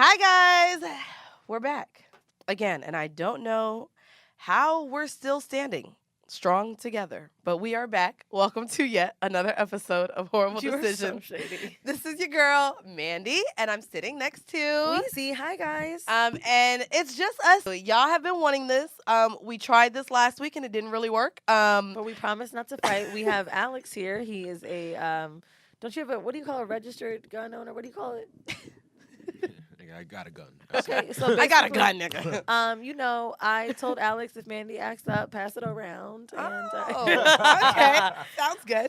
Hi, guys. We're back again, and I don't know how we're still standing strong together, but we are back. Welcome to yet another episode of Whoreible Decisions. So shady. This is your girl, Mandy, and I'm sitting next to Weezy. Hi, guys. and it's just us. Y'all have been wanting this. We tried this last week, and it didn't really work. But we promise not to fight. We have Alex here. He is a, don't you have a, what do you call a registered gun owner? What do you call it? I got a gun. Okay, so I got a gun, nigga. You know, I told Alex if Mandy acts up, pass it around. And, okay. Sounds good.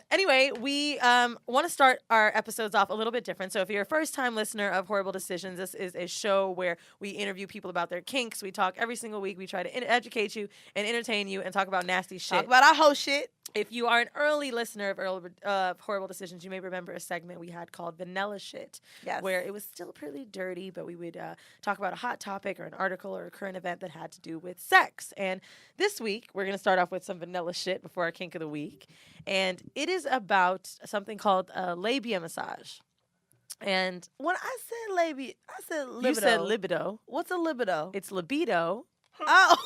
Anyway, we want to start our episodes off a little bit different. So if you're a first-time listener of Whoreible Decisions, this is a show where we interview people about their kinks. We talk every single week. We try to educate you and entertain you and talk about nasty shit. Talk about our whole shit. If you are an early listener of Whoreible Decisions, you may remember a segment we had called Vanilla Shit, where it was still pretty dirty, but we would talk about a hot topic or an article or a current event that had to do with sex. And this week, we're going to start off with some vanilla shit before our kink of the week. And it is about something called labia massage. And when I said labia, I said libido. You said libido. What's a libido? It's libido. Oh.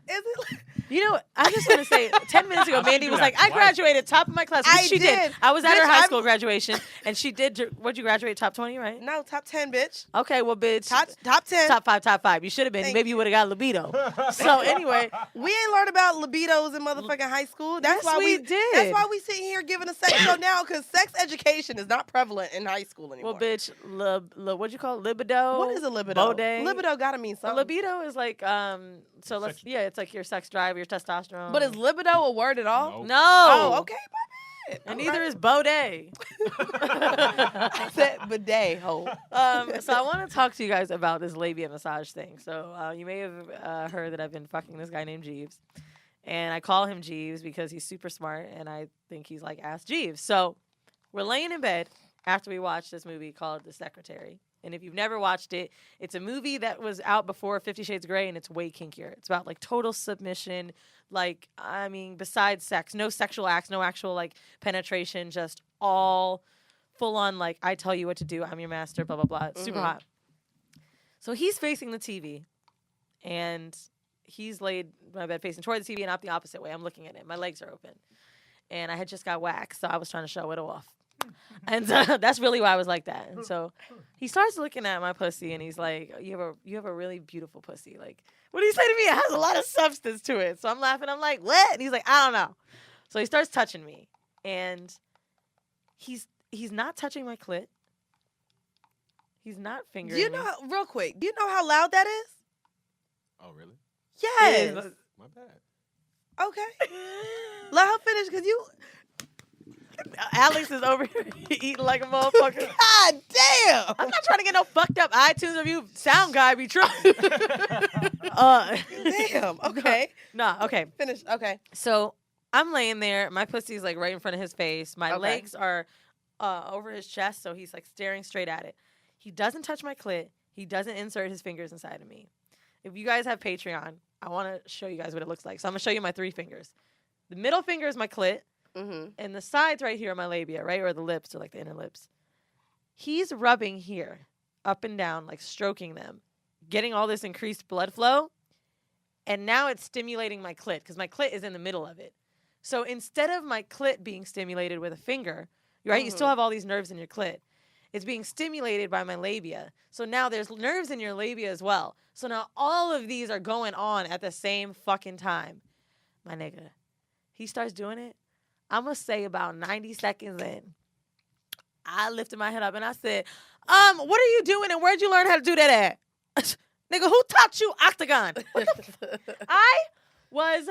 Is it? You know, I just want to say, 10 minutes ago, Mandy was like, I graduated top of my class. Which she did. I was at her high school graduation, and she did. What'd you graduate? Top 20, right? No, top 10, bitch. Okay, well, bitch. Top 10. Top 5. You should have been. Maybe you would have got libido. So, anyway. We ain't learned about libidos in motherfucking high school. That's why we did. That's why we sitting here giving a sex show now, because sex education is not prevalent in high school anymore. Well, bitch, what'd you call it? Libido? What is a libido? Bode? Libido gotta mean something. Libido is like, it's like your sex drive, your testosterone. But is libido a word at all? No. Oh, okay, my bad. And neither is bode. I said bidet, ho. So I want to talk to you guys about this labia massage thing. So you may have heard that I've been fucking this guy named Jeeves. And I call him Jeeves because he's super smart, and I think he's like Ask Jeeves. So we're laying in bed after we watched this movie called The Secretary. And if you've never watched it, it's a movie that was out before 50 Shades of Grey, and it's way kinkier. It's about, like, total submission, like, I mean, besides sex, no sexual acts, no actual, like, penetration, just all full-on, like, I tell you what to do, I'm your master, blah, blah, blah. It's super hot. So he's facing the TV, and he's laid my bed facing toward the TV, and not the opposite way. I'm looking at it. My legs are open. And I had just got waxed, so I was trying to show it off. And that's really why I was like that. And so he starts looking at my pussy, and he's like, you have a really beautiful pussy. Like, what do you say to me? It has a lot of substance to it. So I'm laughing. I'm like, what? And he's like, I don't know. So he starts touching me, and he's not touching my clit. He's not fingering me. Real quick, do you know how loud that is? Oh, really? Yes. My bad. Okay. Let her finish, because you... Alex is over here eating like a motherfucker. God damn! I'm not trying to get no fucked up iTunes review sound guy be true. Damn. Okay. Nah. Okay. Finish. Okay. So I'm laying there. My pussy's like right in front of his face. My legs are over his chest, so he's like staring straight at it. He doesn't touch my clit. He doesn't insert his fingers inside of me. If you guys have Patreon, I want to show you guys what it looks like. So I'm gonna show you my 3 fingers. The middle finger is my clit. Mm-hmm. And the sides right here are my labia, right? Or the lips, or like the inner lips. He's rubbing here, up and down, like stroking them, getting all this increased blood flow. And now it's stimulating my clit, because my clit is in the middle of it. So instead of my clit being stimulated with a finger, right? You still have all these nerves in your clit. It's being stimulated by my labia. So now there's nerves in your labia as well. So now all of these are going on at the same fucking time. My nigga, he starts doing it. I'm going to say about 90 seconds in, I lifted my head up and I said, what are you doing and where'd you learn how to do that at? Nigga, who taught you octagon? I was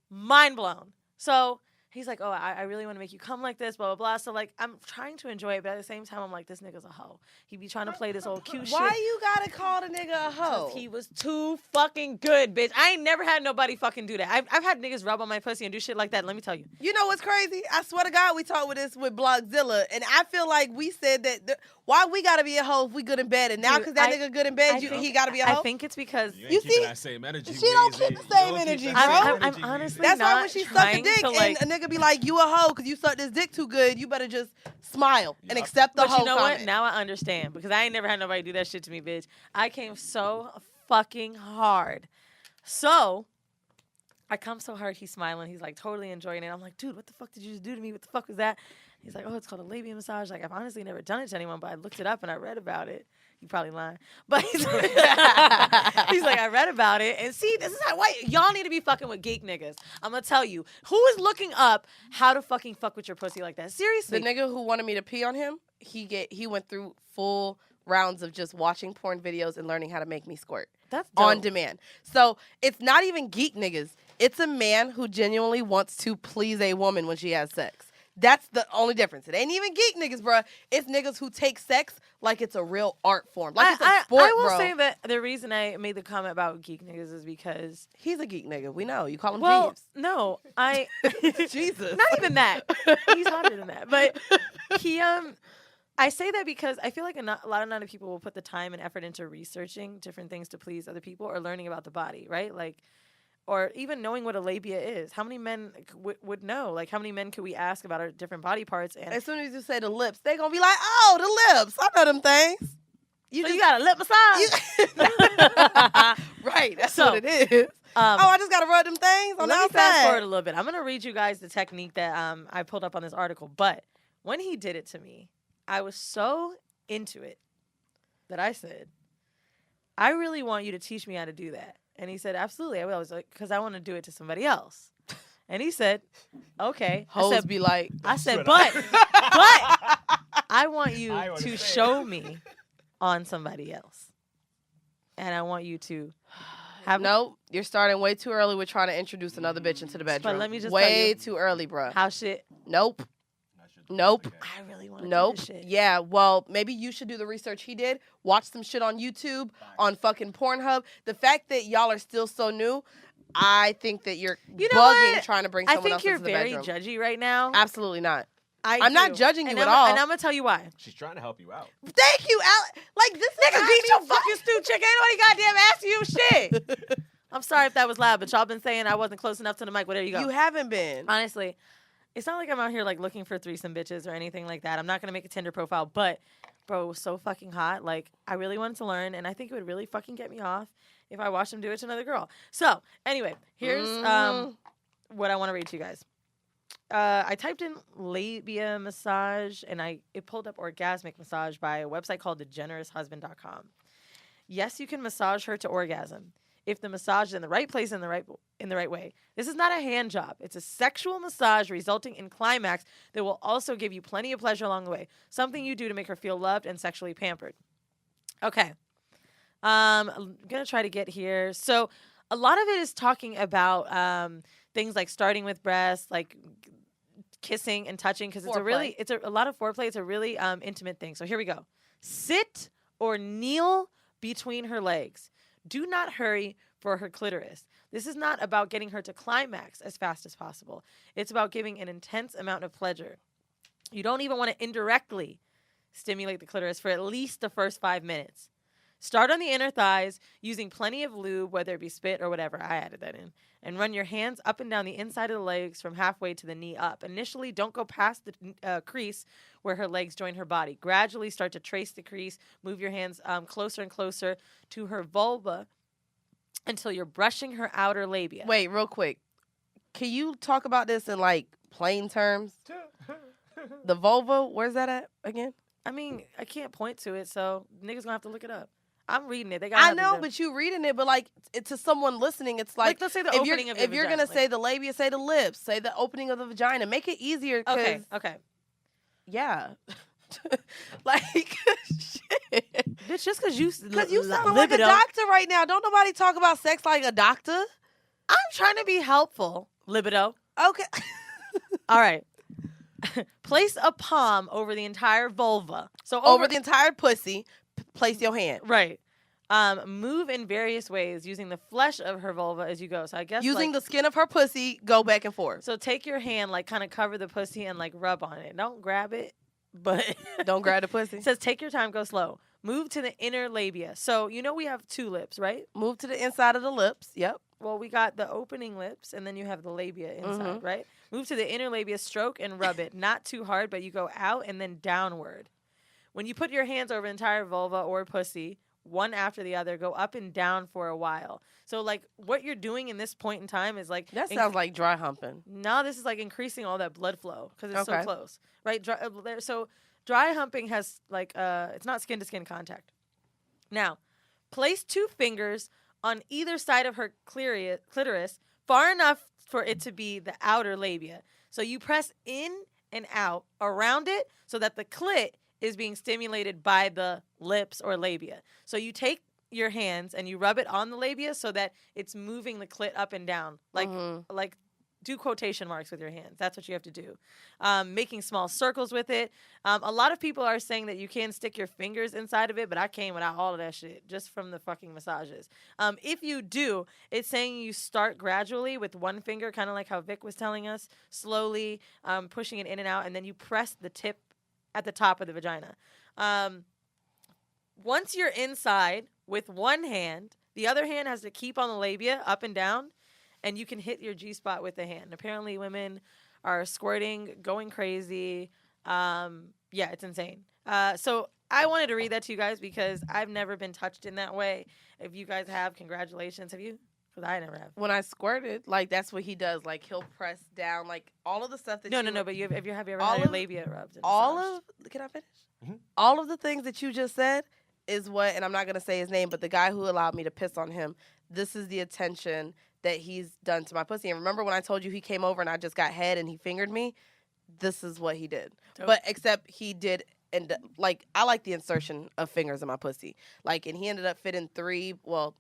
mind blown. So he's like, oh, I really want to make you come like this, blah, blah, blah. So, like, I'm trying to enjoy it, but at the same time, I'm like, this nigga's a hoe. He be trying to play this old cute shit. Why you gotta call the nigga a hoe? Because he was too fucking good, bitch. I ain't never had nobody fucking do that. I've had niggas rub on my pussy and do shit like that. Let me tell you. You know what's crazy? I swear to God, we talked with this with Blogzilla, and I feel like we said that why we gotta be a hoe if we good in bed, and now because that nigga good in bed, he gotta be a hoe? I think it's because you see that same energy. She don't keep the same energy, bro. I'm honestly that's not why when she suck a dick to, like, and a nigga be like, you a hoe because you sucked this dick too good, you better just smile and accept the but hoe you know comment. what? Now I understand because I ain't never had nobody do that shit to me, bitch. I came so fucking hard. So I come so hard, he's smiling. He's like totally enjoying it. I'm like, dude, what the fuck did you just do to me? What the fuck was that? He's like, oh, it's called a labia massage. Like, I've honestly never done it to anyone, but I looked it up and I read about it. You probably lying. But he's like, I read about it. And see, this is why y'all need to be fucking with geek niggas. I'm going to tell you, who is looking up how to fucking fuck with your pussy like that? Seriously. The nigga who wanted me to pee on him, he went through full rounds of just watching porn videos and learning how to make me squirt. That's dope. On demand. So it's not even geek niggas. It's a man who genuinely wants to please a woman when she has sex. That's the only difference. It ain't even geek niggas, bruh. It's niggas who take sex like it's a real art form. Like it's a sport, I will bro. say that the reason I made the comment about geek niggas is because... He's a geek nigga. We know. You call him Jeeves. No. Jesus. Not even that. He's hotter than that. But he... I say that because I feel like a lot of people will put the time and effort into researching different things to please other people or learning about the body, right? Like... Or even knowing what a labia is. How many men would know? Like, how many men could we ask about our different body parts? And as soon as you say the lips, they going to be like, oh, the lips. I know them things. You got a lip massage? Right. That's what it is. I just got to rub them things on the outside. Let me fast forward a little bit. I'm going to read you guys the technique that I pulled up on this article. But when he did it to me, I was so into it that I said, I really want you to teach me how to do that. And he said, absolutely, I will. I was like, because I want to do it to somebody else. And he said, okay. Hoes be like. I said, but I want you to show me on somebody else. And I want you to have. Nope, you're starting way too early with trying to introduce another bitch into the bedroom. But let me just way too early, bro. How shit? Nope. I really want to do this shit. Yeah, well, maybe you should do the research he did. Watch some shit on YouTube, on fucking Pornhub. The fact that y'all are still so new, I think that you're bugging trying to bring someone else into the bedroom. I think you're very judgy right now. Absolutely not. I'm not judging you at all. And I'm going to tell you why. She's trying to help you out. Thank you, Alex. Like, this nigga beat your fucking stew chick. Ain't nobody goddamn asking you shit. I'm sorry if that was loud, but y'all been saying I wasn't close enough to the mic. Well, there you go. You haven't been. Honestly. It's not like I'm out here like looking for threesome bitches or anything like that. I'm not gonna make a Tinder profile, but bro, it was so fucking hot. Like I really wanted to learn, and I think it would really fucking get me off if I watched him do it to another girl. So anyway, here's what I want to read to you guys. I typed in labia massage, and it pulled up orgasmic massage by a website called thegeneroushusband.com. Yes, you can massage her to orgasm if the massage is in the right place in the right way. This is not a hand job. It's a sexual massage resulting in climax that will also give you plenty of pleasure along the way. Something you do to make her feel loved and sexually pampered. Okay. I'm going to try to get here. So a lot of it is talking about things like starting with breasts, like kissing and touching, because it's a lot of foreplay. It's a really intimate thing. So here we go. Sit or kneel between her legs. Do not hurry for her clitoris. This is not about getting her to climax as fast as possible. It's about giving an intense amount of pleasure. You don't even want to indirectly stimulate the clitoris for at least the first 5 minutes. Start on the inner thighs using plenty of lube, whether it be spit or whatever. I added that in. And run your hands up and down the inside of the legs from halfway to the knee up. Initially, don't go past the crease where her legs join her body. Gradually start to trace the crease. Move your hands closer and closer to her vulva until you're brushing her outer labia. Wait, real quick. Can you talk about this in, like, plain terms? The vulva, where's that at again? I mean, I can't point to it, so niggas gonna have to look it up. I'm reading it. I know, but you reading it, but like to someone listening, it's like let's say the opening of the vagina. If you're gonna say the labia, say the lips, say the opening of the vagina. Make it easier. Okay. Yeah. Like shit. Bitch, just because you sound like a doctor right now. Don't nobody talk about sex like a doctor. I'm trying to be helpful. Libido. Okay. All right. Place a palm over the entire vulva. So over the entire pussy. Place your hand. Right. Move in various ways using the flesh of her vulva as you go. So I guess using the skin of her pussy, go back and forth. So take your hand, like kind of cover the pussy and like rub on it. Don't grab it, but don't grab the pussy. It says take your time, go slow. Move to the inner labia. So you know we have 2 lips, right? Move to the inside of the lips. Yep. well, we got the opening lips, and then you have the labia inside, right? Move to the inner labia, stroke, and rub it. Not too hard, but you go out and then downward. When you put your hands over entire vulva or pussy, one after the other, go up and down for a while. So, like, what you're doing in this point in time is, like... That sounds like dry humping. No, this is, like, increasing all that blood flow because it's Okay. so close, right? So, dry humping has, like, it's not skin-to-skin contact. Now, place 2 fingers on either side of her clitoris far enough for it to be the outer labia. So, you press in and out around it so that the clit is being stimulated by the lips or labia. So you take your hands and you rub it on the labia so that it's moving the clit up and down. Like do quotation marks with your hands. That's what you have to do. Making small circles with it. A lot of people are saying that you can stick your fingers inside of it, but I came without all of that shit just from the fucking massages. If you do, it's saying you start gradually with one finger, kind of like how Vic was telling us, slowly pushing it in and out, and then you press the tip at the top of the vagina. Once you're inside with one hand, the other hand has to keep on the labia up and down, and you can hit your G-spot with the hand. Apparently women are squirting, going crazy. Yeah, it's insane. So I wanted to read that to you guys because I've never been touched in that way. If you guys have, congratulations. Have you? Because I never have. When I squirted, like, that's what he does. Like, he'll press down, like, all of the stuff that No, but have you ever had your labia rubbed? And massaged? Can I finish? All of the things that you just said is what, and I'm not going to say his name, but the guy who allowed me to piss on him, this is the attention that he's done to my pussy. And remember when I told you he came over and I just got head and he fingered me? This is what he did. Dope. But except he did, and like, I like the insertion of fingers in my pussy. Like, and he ended up fitting 3, well,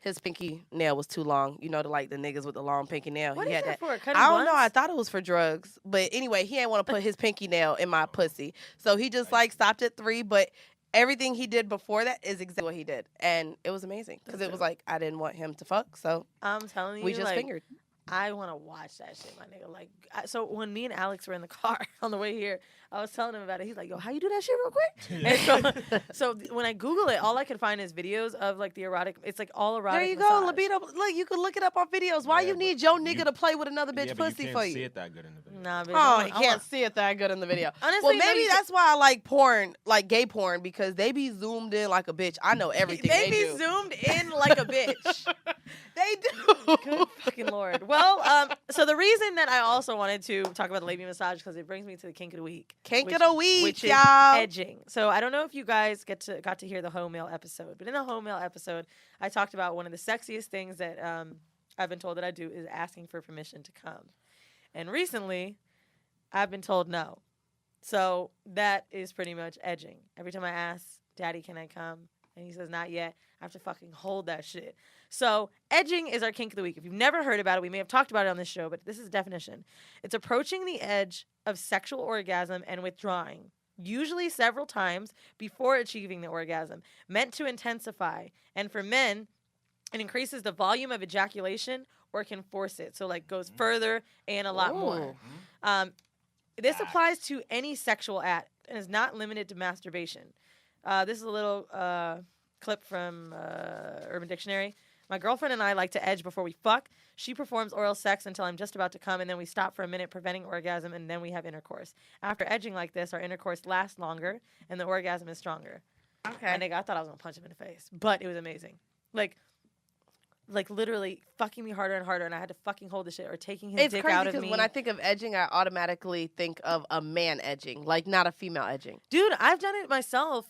his pinky nail was too long. You know, the niggas with the long pinky nail. What he is had that for? I don't know. I thought it was for drugs. But anyway, he didn't want to put his pinky nail in my pussy. So he just, like, stopped at 3. But everything he did before that is exactly what he did. And it was amazing. Because it was like, I didn't want him to fuck. So I'm telling you, we just like, fingered. I want to watch that shit, my nigga. Like, so when me and Alex were in the car on the way here, I was telling him about it. He's like, yo, how you do that shit real quick? And so when I Google it, all I could find is videos of, like, the erotic. It's, like, all erotic There you massage. go, libido. Look, you can look it up on videos. Why you need your nigga to play with another bitch pussy for you? You can't see it that good in the video. Nah, bitch. Oh, you can't see it that good in the video. Honestly, well, maybe that's why I like porn, like gay porn, because they be zoomed in like a bitch. I know everything they be do. zoomed in like a bitch. They do. Good fucking Lord. Well, so the reason that I also wanted to talk about the labia massage, because it brings me to the kink of the week. Kink of the week, which y'all. Is edging. So I don't know if you guys got to hear the home mail episode, but in the home mail episode, I talked about one of the sexiest things that I've been told that I do is asking for permission to come. And recently, I've been told no. So that is pretty much edging. Every time I ask, Daddy, can I come? And he says, not yet. I have to fucking hold that shit. So edging is our kink of the week. If you've never heard about it, we may have talked about it on this show, but this is the definition. It's approaching the edge of sexual orgasm and withdrawing, usually several times before achieving the orgasm, meant to intensify. And for men, it increases the volume of ejaculation or can force it. So, like, goes further and a lot more. This applies to any sexual act and is not limited to masturbation. This is a little clip from Urban Dictionary. My girlfriend and I like to edge before we fuck. She performs oral sex until I'm just about to come, and then we stop for a minute, preventing orgasm, and then we have intercourse. After edging like this, our intercourse lasts longer, and the orgasm is stronger. Okay. And I thought I was going to punch him in the face, but it was amazing. Like literally fucking me harder and harder, and I had to fucking hold the shit or taking his dick out of me. Because when I think of edging, I automatically think of a man edging, like not a female edging. Dude, I've done it myself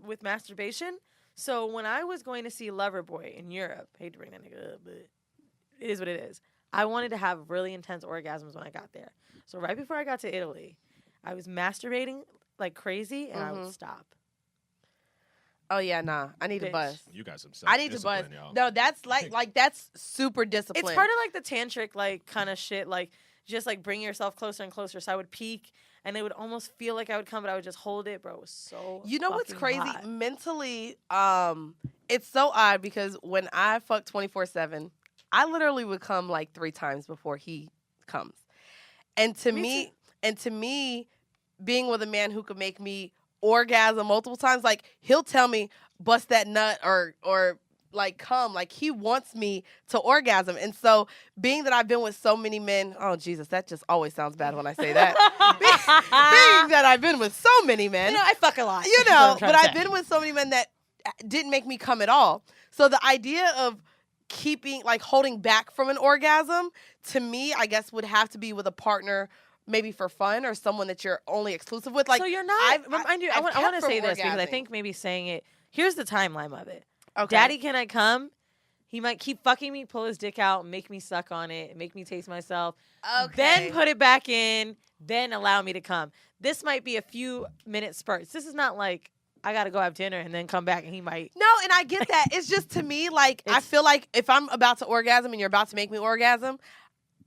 with masturbation. So when I was going to see Loverboy in Europe, hate to bring that nigga up, but it is what it is. I wanted to have really intense orgasms when I got there. So right before I got to Italy, I was masturbating like crazy, and I would stop. Oh yeah, nah. I need to buzz. You got some I need to buzz. y'all. No, that's like that's super discipline. It's part of like the tantric like kind of shit, like just like bring yourself closer and closer. So I would peek, and it would almost feel like I would come, but I would just hold it, bro. It was so. You know what's crazy? Hot. Mentally, it's so odd because when I fuck 24/7, I literally would come like 3 times before he comes, and to me, being with a man who could make me orgasm multiple times, like he'll tell me bust that nut or like come, like he wants me to orgasm. And so being that I've been with so many men, oh Jesus, that just always sounds bad when I say that. being that I've been with so many men, I fuck a lot. But I've been with so many men that didn't make me come at all. So the idea of holding back from an orgasm, to me, I guess would have to be with a partner, maybe for fun, or someone that you're only exclusive with. Like, so you're not. I want to say this because I think maybe saying it. Here's the timeline of it. Okay. Daddy, can I come? He might keep fucking me, pull his dick out, make me suck on it, make me taste myself. Okay. Then put it back in, then allow me to come. This might be a few minute spurts. This is not like I got to go have dinner and then come back and he might. No, and I get that. It's just, to me, like, I feel like if I'm about to orgasm and you're about to make me orgasm,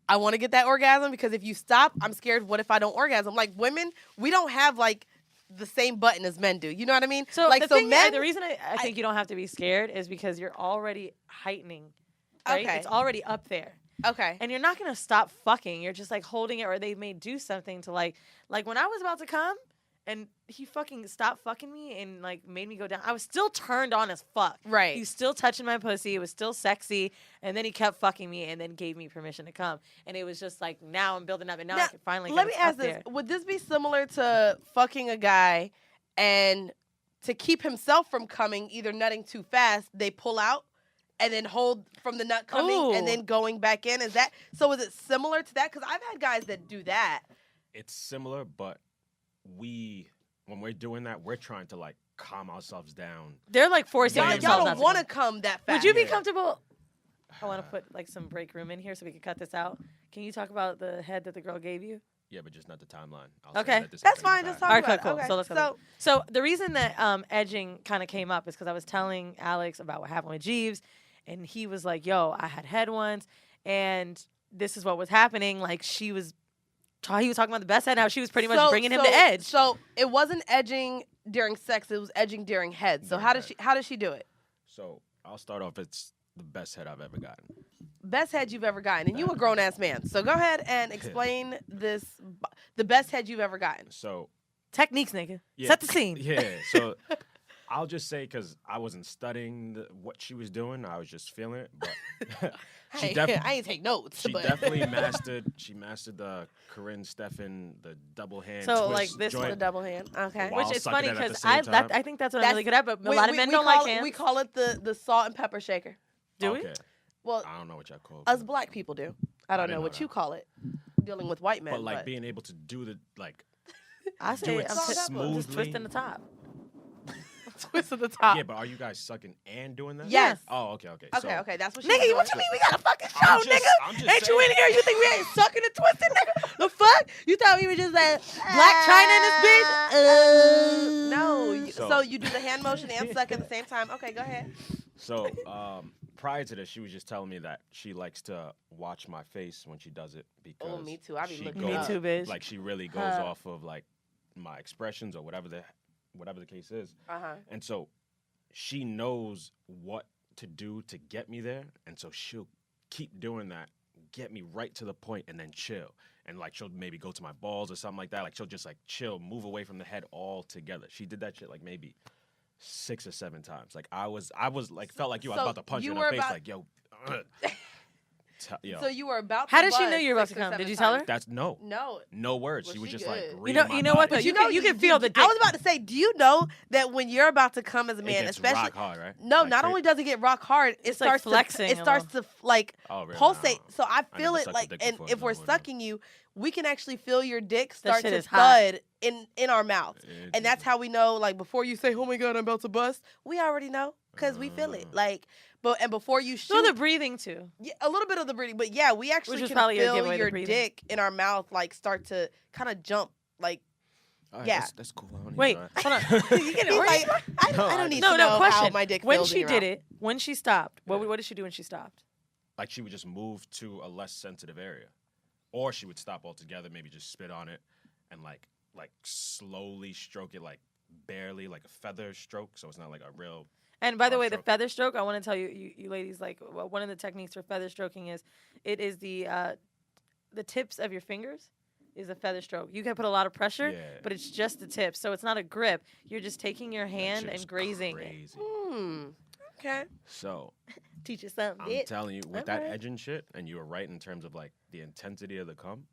I want to get that orgasm, because if you stop, I'm scared, what if I don't orgasm? Like, women, we don't have, like, the same button as men do. You know what I mean? So, like, the reason I think you don't have to be scared is because you're already heightening, right? Okay. It's already up there. Okay. And you're not going to stop fucking. You're just, like, holding it, or they may do something to, like when I was about to come and he fucking stopped fucking me and, like, made me go down, I was still turned on as fuck. Right. He was still touching my pussy. It was still sexy. And then he kept fucking me and then gave me permission to come. And it was just, like, now I'm building up, and now I can finally let get me ask this. there. Would this be similar to fucking a guy and to keep himself from coming, either nutting too fast, they pull out and then hold from the nut coming and then going back in? Is it similar to that? Because I've had guys that do that. It's similar, but when we're doing that, we're trying to, like, calm ourselves down. They're, like, forcing Y'all themselves. don't want to come that fast. Would you be comfortable? I want to put, like, some break room in here so we can cut this out. Can you talk about the head that the girl gave you? Yeah, but just not the timeline. Okay. That's fine. Just talk All right, about cool. it. Okay. So let's go. So the reason that edging kind of came up is because I was telling Alex about what happened with Jeeves, and he was like, yo, I had head once, and this is what was happening. Like, he was talking about the best head, how she was pretty much bringing him to edge. So it wasn't edging during sex, it was edging during head. So how does she do it? So I'll start off. It's the best head I've ever gotten. Best head you've ever gotten. And you a grown-ass man. So go ahead and explain the best head you've ever gotten. So techniques, nigga. Yeah, Set the scene. Yeah. So I'll just say, because I wasn't studying what she was doing, I was just feeling it. But I ain't take notes. She definitely mastered. She mastered the Corinne Stephan, the double hand. So twist like this joint. with a double hand. Okay. While Which is sucking funny it at the because same time. I think that's what I'm really good at. But a lot of men don't like hands. We call it the salt and pepper shaker. Do we? Okay. Well, I don't know what y'all call it. us black people do. I don't didn't know know what that. you call it. Dealing with white men. But like being able to do the like. I say it I'm smoothly. just twisting the top. twist at the top. Yeah, but are you guys sucking and doing that? Yes. Oh, okay. Okay, So, okay, that's what she Nigga, was what you doing. mean we got a fucking show, I'm nigga? just Ain't you saying. in here? You think we ain't sucking and twisting, nigga? The fuck? You thought we were just like Black China in this bitch? No. So- So you do the hand motion and suck at the same time. Okay, go ahead. So, prior to this, she was just telling me that she likes to watch my face when she does it because Oh, me too. I be she looking Me up. too, bitch. Like she really goes off of like my expressions or whatever the case is. Uh-huh. And so she knows what to do to get me there, and so she'll keep doing that, get me right to the point, and then chill. And like she'll maybe go to my balls or something like that. Like she'll just like chill, move away from the head altogether. She did that shit like maybe 6 or 7 times. Like I was like felt like I was So about to punch her you in were her face. about- Like yo, yo. So you were about to How did she buzz know you were about 6 to or come? 7 Did you tell her? times. That's no No. words. Well, She was she just good. like You reading my you know what, body. though? You can feel the I was dick. about to say, do you know that when you're about to come as a It man, gets especially rock hard, right? no, Like not cra- only does it get rock hard, it It's like starts flexing to a starts to like Oh, really? pulsate. No. So I I feel never it sucked a like, dick and before, if so we're I wouldn't know. sucking you, we can actually feel your dick start shit to is hot. thud in our mouth, and that's how we know. Like before you say, "Oh my God, I'm about to bust," we already know because we feel it. Like, and before you shoot, So the breathing too. yeah, a little bit of the breathing, but yeah, we actually Which is can probably a feel giveaway, the your breathing. dick in our mouth like start to kind of jump. Like, All right, yeah. that's cool. I don't need Wait, to know hold on. you get it. Like, I don't need No, to know how question. my dick When feels she in your did mouth. it, when she stopped, Yeah. what did she do when she stopped? Like she would just move to a less sensitive area, or she would stop altogether, maybe just spit on it, and like slowly stroke it, like barely, like a feather stroke, so it's not like a real. And by the Arm way, the stroke. feather stroke, I want to tell you ladies, like one of the techniques for feather stroking is the tips of your fingers is a feather stroke. You can put a lot of pressure, Yeah. but it's just the tips, so it's not a grip. You're just taking your hand That shit and is grazing it. crazy. Okay. So Teach you something, I'm bitch. telling you, with that Alright. edging shit, and you were right in terms of like the intensity of the cum,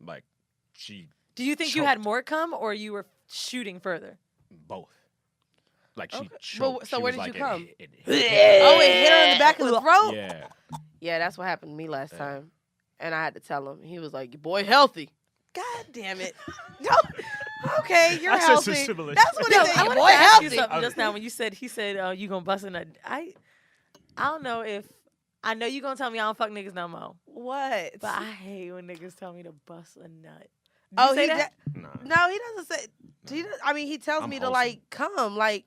like she Do you think you had choked. more cum or you were shooting further? both. Like she Okay. choked. But, so She where was did like, you come? It Oh, it hit her in the back of the throat? yeah. Yeah, that's what happened to me last Yeah. time. And I had to tell him. He was like, your boy healthy. God damn it. No. Okay, you're I said some healthy. similar That's shit. what Yo, he said. I Your wanted boy to ask you healthy. something just now when he said you gonna bust a nut. I don't know if I know you gonna tell me I don't fuck niggas no more, What? but I hate when niggas tell me to bust a nut. Did Oh, you say he that? Nah. No, he doesn't say. I mean, he tells I'm me to wholesome. like come, like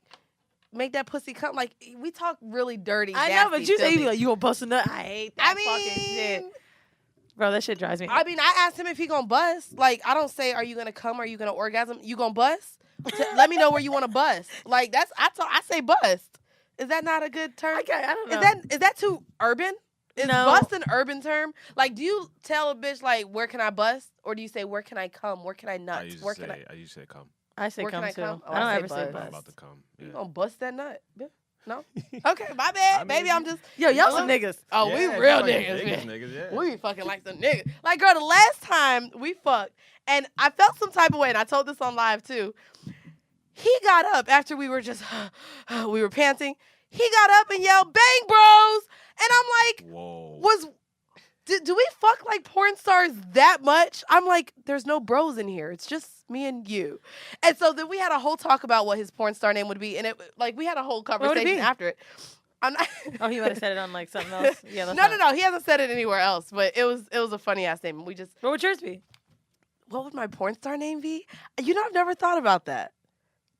make that pussy come. Like we talk really dirty. I know, but nasty, you say you filthy. be like you gonna bust a nut. I hate that fucking shit, bro. That shit drives me. I mean, I asked him if he gonna bust. Like, I don't say, "Are you gonna come? Are you gonna orgasm? You gonna bust? Let me know where you want to bust." Like that's I say bust. Is that not a good term? I don't know. Is that too urban? Is No. bust an urban term? Like, do you tell a bitch like, "Where can I bust?" Or do you say, "Where can I come? Where can I I nut? used Where to can I?" say, I used to say come. I say Where can come I too. come? Oh, I don't I say ever say buzz. I'm bust. about to come. You Yeah. gonna bust that nut? Bitch? No. Okay, my bad. I mean, Maybe I'm just. Yo, y'all Hello? some niggas. Oh, Yeah, we just real like niggas. man. niggas, yeah. We be fucking like some niggas. Like, girl, the last time we fucked, and I felt some type of way, and I told this on live too. He got up after we were just, we were panting. He got up and yelled, "Bang, bros!" And I'm like, Whoa. do we fuck like porn stars that much? I'm like, there's no bros in here. It's just me and you. And so then we had a whole talk about what his porn star name would be, and it like we had a whole would it conversation be? after it. I'm not. Oh, he might have said it on like something else. Yeah, that's No. He hasn't said it anywhere else, but it was a funny ass name. We just, What would yours be? what would my porn star name be? You know, I've never thought about that.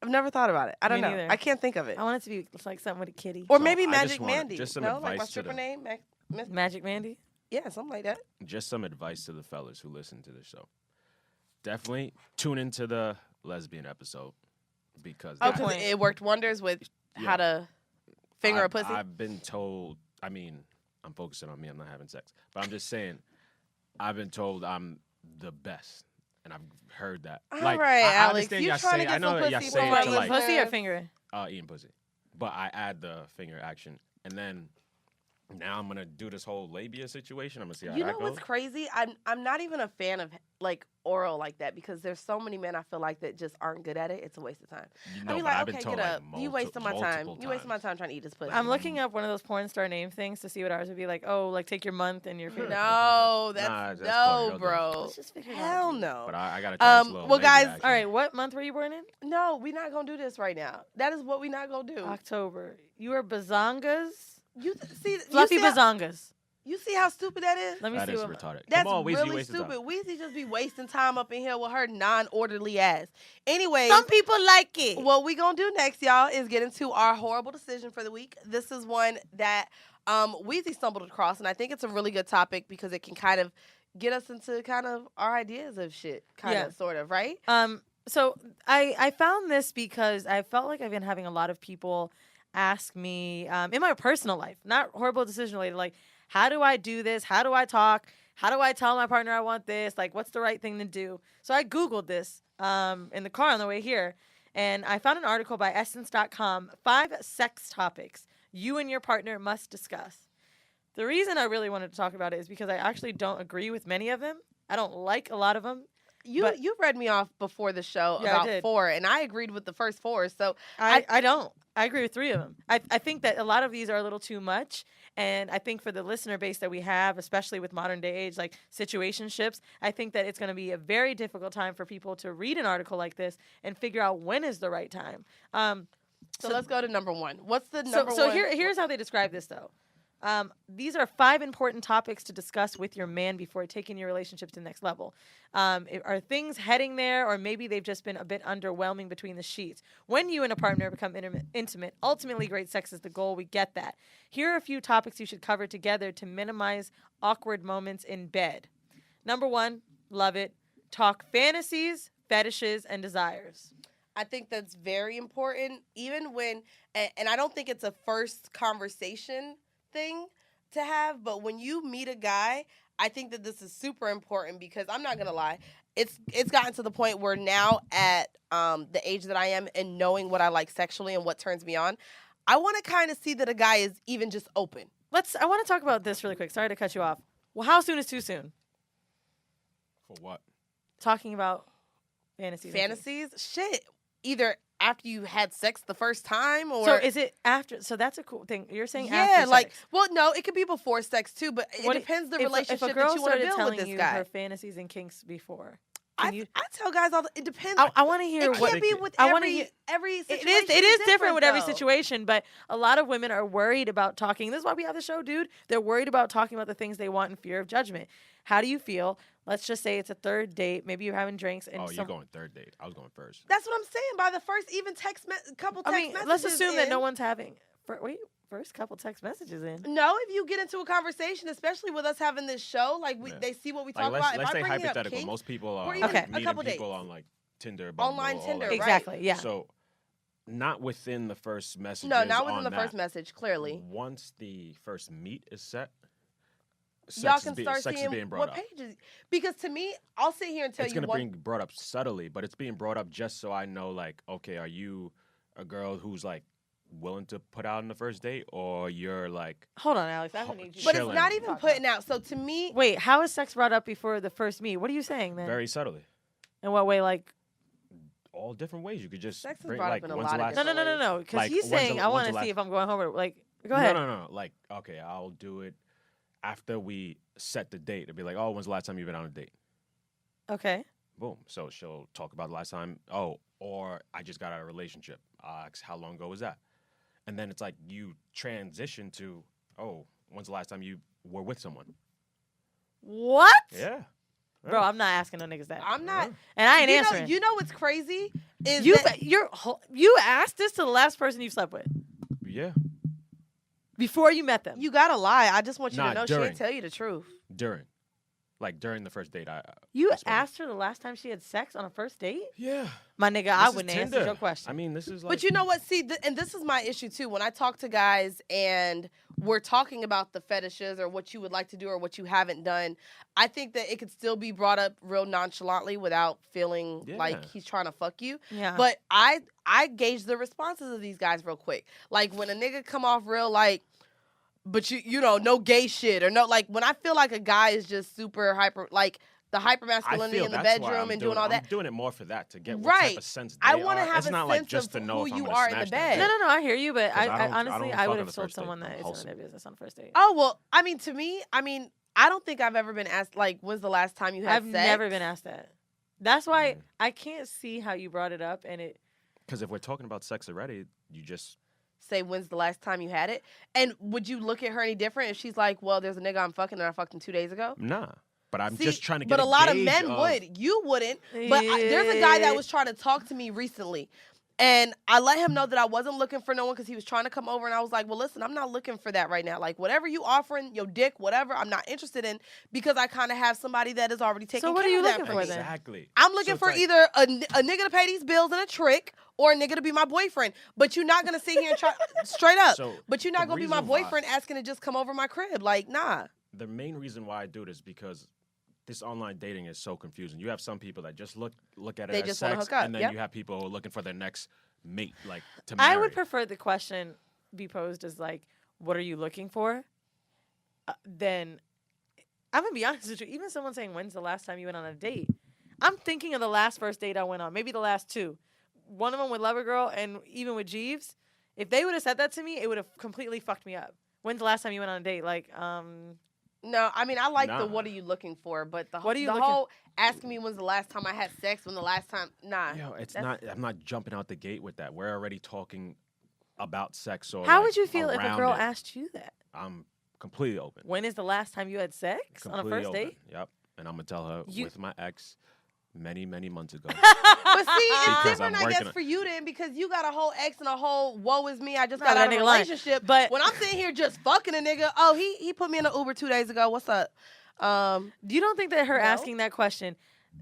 I've never thought about it. I don't Me know. neither. I can't think of it. I want it to be like something with a kitty. Or So maybe I Magic just want Mandy. just some No, like my advice to stripper the- name. Miss. Magic Mandy. Yeah, something like that. Just some advice to the fellas who listen to this show. Definitely tune into the lesbian episode because Oh, that- because point. it worked wonders with Yeah. how to finger I- a pussy. I've been told. I mean, I'm focusing on me. I'm not having sex, but I'm just saying. I've been told I'm the best, and I've heard that. All like, right, I Alex, understand you y'all trying to say. get I know some that y'all pussy say from it our to like Pussy or listeners. finger? eating pussy, but I add the finger action, and then now I'm gonna do this whole labia situation. I'm gonna see how You that know goes. what's crazy? I'm not even a fan of like oral like that because there's so many men I feel like that just aren't good at it. It's a waste of time. No, I be but like, I've been okay, told get like up. You wasting my time. multiple You wasting my times. time trying to eat this pussy. I'm looking up one of those porn star name things to see what ours would be like. Oh, like take your month and your finger. No, that's Nah, that's no, corny. bro. Let's just figure it out. Hell G. no. But I gotta try this little well, labia guys, action. All right, what month were you born in? No, we're not gonna do this right now. That is what we're not gonna do. October. You are bazongas. You Fluffy see how, bazongas. you see how stupid that is? Let me That see is what. retarded. That's Come on, Weezy, really waste of time. stupid. Weezy just be wasting time up in here with her non-orderly ass. Anyway, Some people like it. what we gonna do next, y'all, is get into our horrible decision for the week. This is one that Weezy stumbled across, and I think it's a really good topic because it can kind of get us into kind of our ideas of shit, kind of, sort of, right? So I found this because I felt like I've been having a lot of people ask me in my personal life, not horrible decision related, like how do I do this? How do I talk? How do I tell my partner I want this? Like what's the right thing to do? So I Googled this in the car on the way here, and I found an article by Essence.com, 5 sex topics you and your partner must discuss. The reason I really wanted to talk about it is because I actually don't agree with many of them. I don't like a lot of them. You read me off before the show Yeah, I about did. 4, and I agreed with the first 4. So I don't. I agree with 3 of them. I think that a lot of these are a little too much. And I think for the listener base that we have, especially with modern day age, like situationships, I think that it's going to be a very difficult time for people to read an article like this and figure out when is the right time. so let's go to number 1. What's the number 1? So here's how they describe this, though. These are 5 important topics to discuss with your man before taking your relationship to the next level. Are things heading there, or maybe they've just been a bit underwhelming between the sheets? When you and a partner become intimate, ultimately great sex is the goal. We get that. Here are a few topics you should cover together to minimize awkward moments in bed. Number 1, love it. Talk fantasies, fetishes, and desires. I think that's very important, even when, and I don't think it's a first conversation thing to have, but when you meet a guy, I think that this is super important because I'm not gonna lie, it's gotten to the point where now at the age that I am and knowing what I like sexually and what turns me on, I want to kind of see that a guy is even just open. I want to talk about this really quick. Sorry to cut you off. Well, how soon is too soon? For what? Talking about fantasies. Fantasies? Shit. Either after you had sex the first time or... So is it after? So that's a cool thing. You're saying yeah, after like, sex. well, no, it could be before sex too, but it depends the relationship if a girl that you want to started build telling with this you guy. her fantasies and kinks before. I tell guys all the... It depends. I want to hear it what... can't be with I wanna every situation. It is different with every though. situation, but a lot of women are worried about talking. This is why we have the show, dude. They're worried about talking about the things they want in fear of judgment. How do you feel? Let's just say it's a third date. Maybe you're having drinks. And you're going third date. I was going first. That's what I'm saying. By the first even couple text messages let's assume that no in. one's having... First couple text messages in. No, if you get into a conversation, especially with us having this show, like they see what we talk about. Let's if say I bring hypothetical. Kinks, Most people are even meeting a couple people dates. on like Tinder, Bumble, Online all Tinder, that. right? Exactly, yeah. So, not within the first message. No, not within the first message, clearly. Once the first meet is set, y'all can start sex seeing is being brought what up. pages. Because to me, I'll sit here and tell It's you going to be brought up subtly, but it's being brought up just so I know, like, okay, are you a girl who's like willing to put out on the first date, or you're like... Hold on, Alex. I don't need you. But it's not chilling. even putting out. So to me... Wait, how is sex brought up before the first meet? What are you saying then? Very subtly. In what way? Like... All different ways. You could just Sex is bring, brought like, up in a when's lot the of last... No. Because Like, he's when's saying, the- I when's want the to see last- if I'm going home. Like, go ahead. No. Like, okay, I'll do it after we set the date. It'll be like, oh, when's the last time you've been on a date? Okay. Boom. So she'll talk about the last time. Oh, or I just got out of a relationship. How long ago was that? And then it's like you transition to, oh, when's the last time you were with someone? What? Yeah. Bro, I'm not asking no niggas that. I'm not... And I ain't answering. You know what's crazy? Is You asked this to the last person you slept with Yeah. before you met them. You gotta lie. I just want you Nah, to know she during. didn't tell you the truth. During the first date. You that's what- asked her the last time she had sex on a first date? Yeah. My nigga, I wouldn't answer Tinder. your question. I mean, this is like... But you know what? See, and this is my issue too. When I talk to guys and we're talking about the fetishes or what you would like to do or what you haven't done, I think that it could still be brought up real nonchalantly without feeling like he's trying to fuck you. Yeah. But I gauge the responses of these guys real quick. Like when a nigga come off real like, but you know, no gay shit or no, like when I feel like a guy is just super hyper, like the hyper masculinity in the bedroom and doing all that. I'm doing it more for that, to get what Right. type of sense I they want to are. have It's a not like sense just of to know who if I'm you gonna are in smash the that bed. dick. No, I hear you, but 'Cause I don't honestly, fuck I would on have the told first date. someone that it's none of Wholesome. their business on the first date. Oh well, I mean to me, I don't think I've ever been asked like, when's the last time you had I've sex? never been asked that. That's why I can't see how you brought it up, and it... Because if we're talking about sex already, you just... Say when's the last time you had it, and would you look at her any different if she's like, well, there's a nigga I'm fucking and I fucked him 2 days ago? Nah. But I'm See, just trying to get but a lot of gauge men would. You wouldn't. But there's a guy that was trying to talk to me recently. And I let him know that I wasn't looking for no one because he was trying to come over. And I was like, well, listen, I'm not looking for that right now. Like, whatever you offering, your dick, whatever, I'm not interested in because I kind of have somebody that is already taking So what care are you of that looking for for me. then? Exactly. I'm looking for either a nigga to pay these bills and a trick or a nigga to be my boyfriend. But you're not going to sit here and try, straight up. So but you're not the going to be my reason why- boyfriend asking to just come over my crib. Like, nah. The main reason why I do it is because this online dating is so confusing. You have some people that just look at it They as just wanna sex, hook up, and then yep. you have people who are looking for their next mate, like to marry. I would prefer the question be posed as like, what are you looking for? Then I'm going to be honest with you. Even someone saying, when's the last time you went on a date? I'm thinking of the last first date I went on. Maybe the last two. One of them with Lover Girl and even with Jeeves. If they would have said that to me, it would have completely fucked me up. When's the last time you went on a date? Like, No, I mean I like Nah. the what are you looking for, but the What are you the looking- whole asking me when's the last time I had sex, when the last time nah. Yo, it's that's- not. I'm not jumping out the gate with that. We're already talking about sex. Or how like, would you feel if a around girl it. asked you that? I'm completely open. When is the last time you had sex on a Completely first open. date? Yep. And I'm gonna tell her with my ex many months ago. But see, it's Because different, I'm I guess, working for you then, because you got a whole ex and a whole woe is me. I just Nah, got that out of a nigga lying. relationship. But- when I'm sitting here just fucking a nigga, oh, he put me in an Uber 2 days ago. What's up? You don't think that her No. asking that question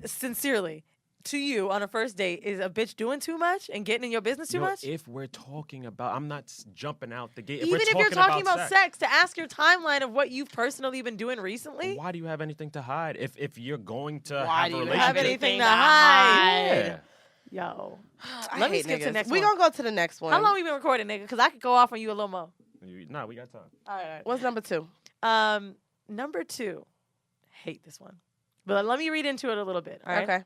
sincerely to you on a first date is a bitch doing too much and getting in your business too Yo, much? If we're talking about, I'm not jumping out the gate. Even we're if you're talking about sex, sex, to ask your timeline of what you've personally been doing recently. why do you have anything to hide? If you're going to Why have do a you relationship, have anything to hide? Yeah. Yo. I Let me hate skip to niggas. next We one. gonna go to the next one. How long we been recording, nigga? Because I could go off on you a little more. Nah, we got time. All right. What's number 2? Number 2. Hate this one. But let me read into it a little bit. All right. Okay.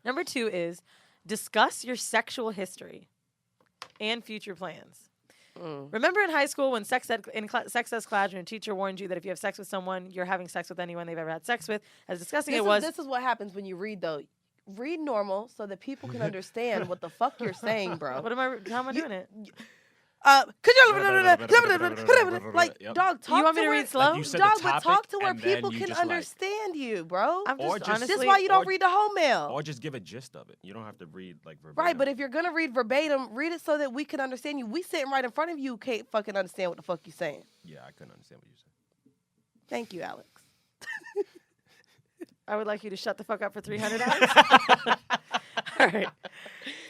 Number 2 is discuss your sexual history and future plans. Remember in high school when sex ed class, when a teacher warned you that if you have sex with someone, you're having sex with anyone they've ever had sex with. As disgusting This is what happens when you read, though. Read normal so that people can understand what the fuck you're saying, bro. How am I doing it? Could you like, Yep. dog, talk You want me to where- read slow? Like you said dog, the but topic, talk to where and then people you can just, like- understand you, bro. I'm Or just just- honestly. This is why you don't or- read the whole mail. Or just give a gist of it. You don't have to read like verbatim. Right, but if you're gonna read verbatim, read it so that we can understand you. We sitting right in front of you, can't fucking understand what the fuck you saying. Yeah, I couldn't understand what you said. Thank you, Alex. I would like you to shut the fuck up for $300. All right.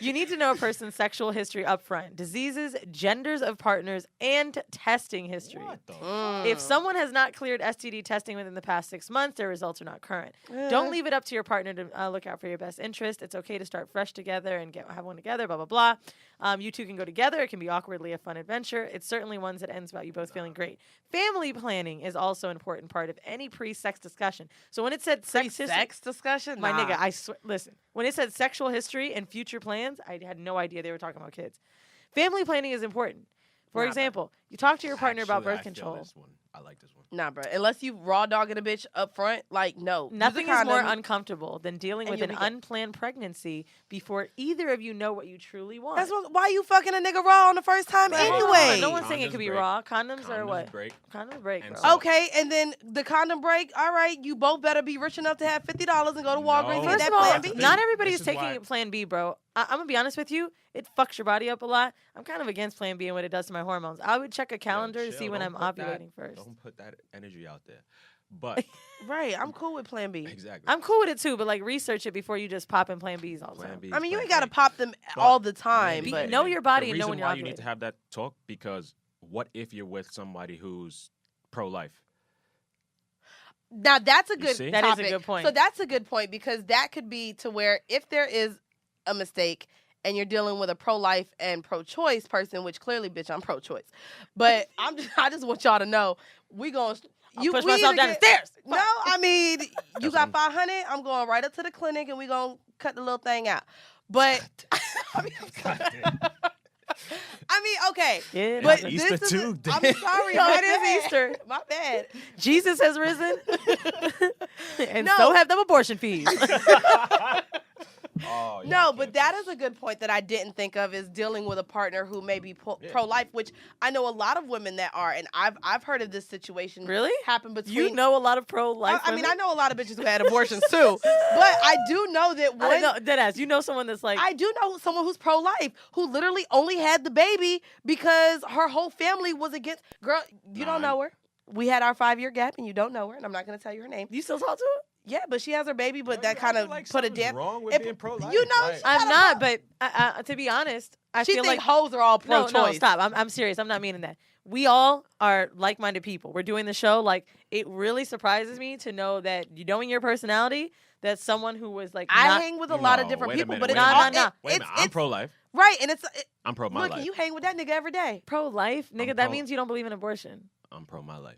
You need to know a person's sexual history up front. Diseases, genders of partners, and testing history. What the? If someone has not cleared STD testing within the past 6 months, their results are not current. Don't leave it up to your partner to look out for your best interest. It's okay to start fresh together and have one together, blah, blah, blah. You two can go together. It can be awkwardly a fun adventure. It's certainly one that ends about you both feeling great. Family planning is also an important part of any pre-sex discussion. So when it said sex discussion, my nigga, I swear, listen. When it said sexual history and future plans, I had no idea they were talking about kids. Family planning is important. For example, you talk to your partner about Actually, birth I feel control. this one. I like this one. Nah, bro. Unless you raw dogging a bitch up front, like, no. Nothing Use a is more condom. uncomfortable than dealing and with you'll an be good. unplanned pregnancy before either of you know what you truly want. That's why you fucking a nigga raw on the first time Right. anyway. No one's saying it Condoms could be break. raw. Condoms are Condoms what? break. Condoms break, And bro. so- Okay, and then the condom break. All right, you both better be rich enough to have $50 and go to Walgreens and No. get First that of all, Plan That's B. the not thing. everybody's This is taking why- Plan B, bro. I'm gonna be honest with you. It fucks your body up a lot. I'm kind of against Plan B and what it does to my hormones. I would check a calendar to chill. see when I'm Don't put that- ovulating first. Don't put that energy out there. But Right, I'm cool with Plan B. exactly. I'm cool with it too, but like research it before you just pop in Plan Bs all the Plan time. B. I mean, you Plan ain't got to A. pop them But all the time, maybe- but know your body the and know reason when you're why you need to ovulating. have that talk, because what if you're with somebody who's pro-life? now that's a You good see? That is a topic. good point. So that's a good point because that could be to where if there is a mistake and you're dealing with a pro-life and pro-choice person, which clearly, bitch, I'm pro-choice, but I just want y'all to know we going I'll push myself down the stairs. No, I mean you That's got what 500. I'm going right up to the clinic and we gonna cut the little thing out. But I mean, okay. Yeah, But that's- Easter this is too, I'm damn. sorry, No, my it is bad. Easter. My bad. Jesus has risen, and No. so have them abortion fees. Oh, yeah, No, I but can't that do is a good point that I didn't think of is dealing with a partner who may be Yeah. pro-life, which I know a lot of women that are, and I've heard of this situation Really? happen between. You know a lot of pro-life. I mean, I women? know a lot of bitches who had abortions too, but I do know that I one. know, deadass. You know someone that's like, I do know someone who's pro-life who literally only had the baby because her whole family was against. Girl, you don't Nah, know her. We had our 5-year gap, and you don't know her, and I'm not going to tell you her name. you still talk to her? Yeah, but she has her baby, but Yo, that you kind of acting like put a something's damn. wrong with it- being pro-life. You know, Like- she I'm got a not, pro- but to be honest, I she feel think like hoes are all pro-choice. No, stop. I'm serious. I'm not meaning that. We all are like-minded people. We're doing the show. Like, it really surprises me to know that knowing your personality, that someone who was like, I not, hang with a lot of No, different wait a people, minute, but it's wait a all minute. Nah, Wait a minute, I'm it's pro-life. right, and it's I'm pro my look, life. you hang with that nigga every day. pro-life, nigga, I'm that pro- means you don't believe in abortion. I'm pro my life.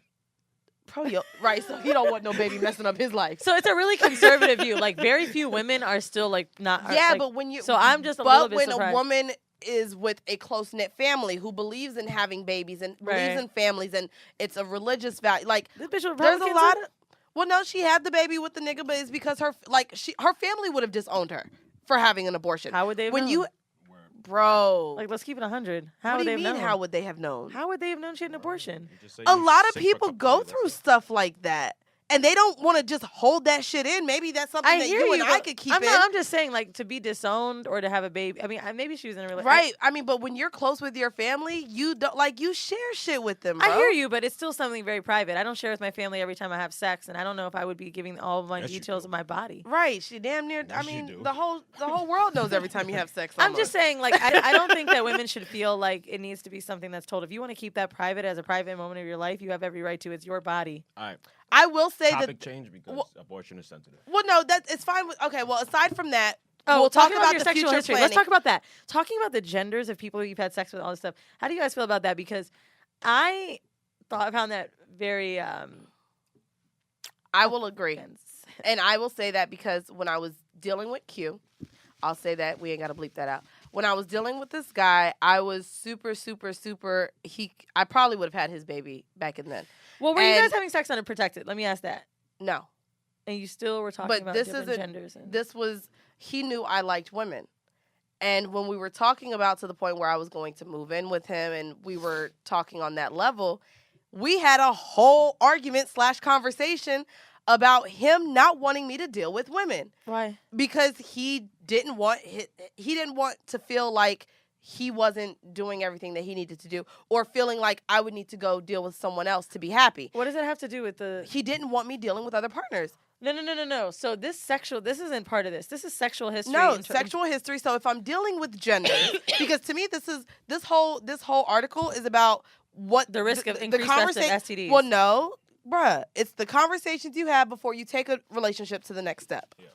Right, so he don't want no baby messing up his life. So it's a really conservative view. Like, very few women are still like not. Yeah, like- but when you so I'm just a but little bit when surprised. a woman is with a close knit family who believes in having babies and believes Right. in families and it's a religious value, like this bitch was there's a Republican lot too? of. Well, no, she had the baby with the nigga, but it's because her family would have disowned her for having an abortion. How would they have when known? you, bro? Like, let's keep it 100. How what would do they you have mean? known? How would they have known? How would they have known she had an abortion? You just say A you lot of sick for a people couple go days, through that's it. stuff like that, and they don't want to just hold that shit in. Maybe that's something I that hear you and I but could keep I'm in. I'm just saying, like, to be disowned or to have a baby. I mean, maybe she was in a relationship. Right. I mean, but when you're close with your family, you don't you share shit with them, bro. I hear you, but it's still something very private. I don't share with my family every time I have sex, and I don't know if I would be giving all of my Yes, you details do. of my body. Right. She damn near. I Yes, you mean, do. the whole world knows every time you have sex. I'm almost. just saying, like, I don't think that women should feel like it needs to be something that's told. If you want to keep that private as a private moment of your life, you have every right to. It's your body. All right. I will say Topic that. change because well- abortion is sensitive. Well, no, that it's fine with. Okay. Well, aside from that, Oh, we'll talk about your the sexual future history. planning. Let's talk about that. Talking about the genders of people you've had sex with, all this stuff. How do you guys feel about that? Because I found that very. I will agree. And I will say that because when I was dealing with Q, I'll say that. We ain't got to bleep that out. When I was dealing with this guy, I was super, super, super. I probably would have had his baby back in then. Well, were you guys having sex unprotected? Let me ask that. No. And you still were talking about different genders. This was, he knew I liked women. And when we were talking about to the point where I was going to move in with him and we were talking on that level, we had a whole argument / conversation about him not wanting me to deal with women. Why? Because he didn't want to feel like he wasn't doing everything that he needed to do, or feeling like I would need to go deal with someone else to be happy. What does that have to do with the? He didn't want me dealing with other partners. No. So this isn't part of this. This is sexual history. No, sexual history. So if I'm dealing with gender, because to me this whole article is about what the risk of increased risk of STDs. Well, no, bruh, it's the conversations you have before you take a relationship to the next step. Yeah.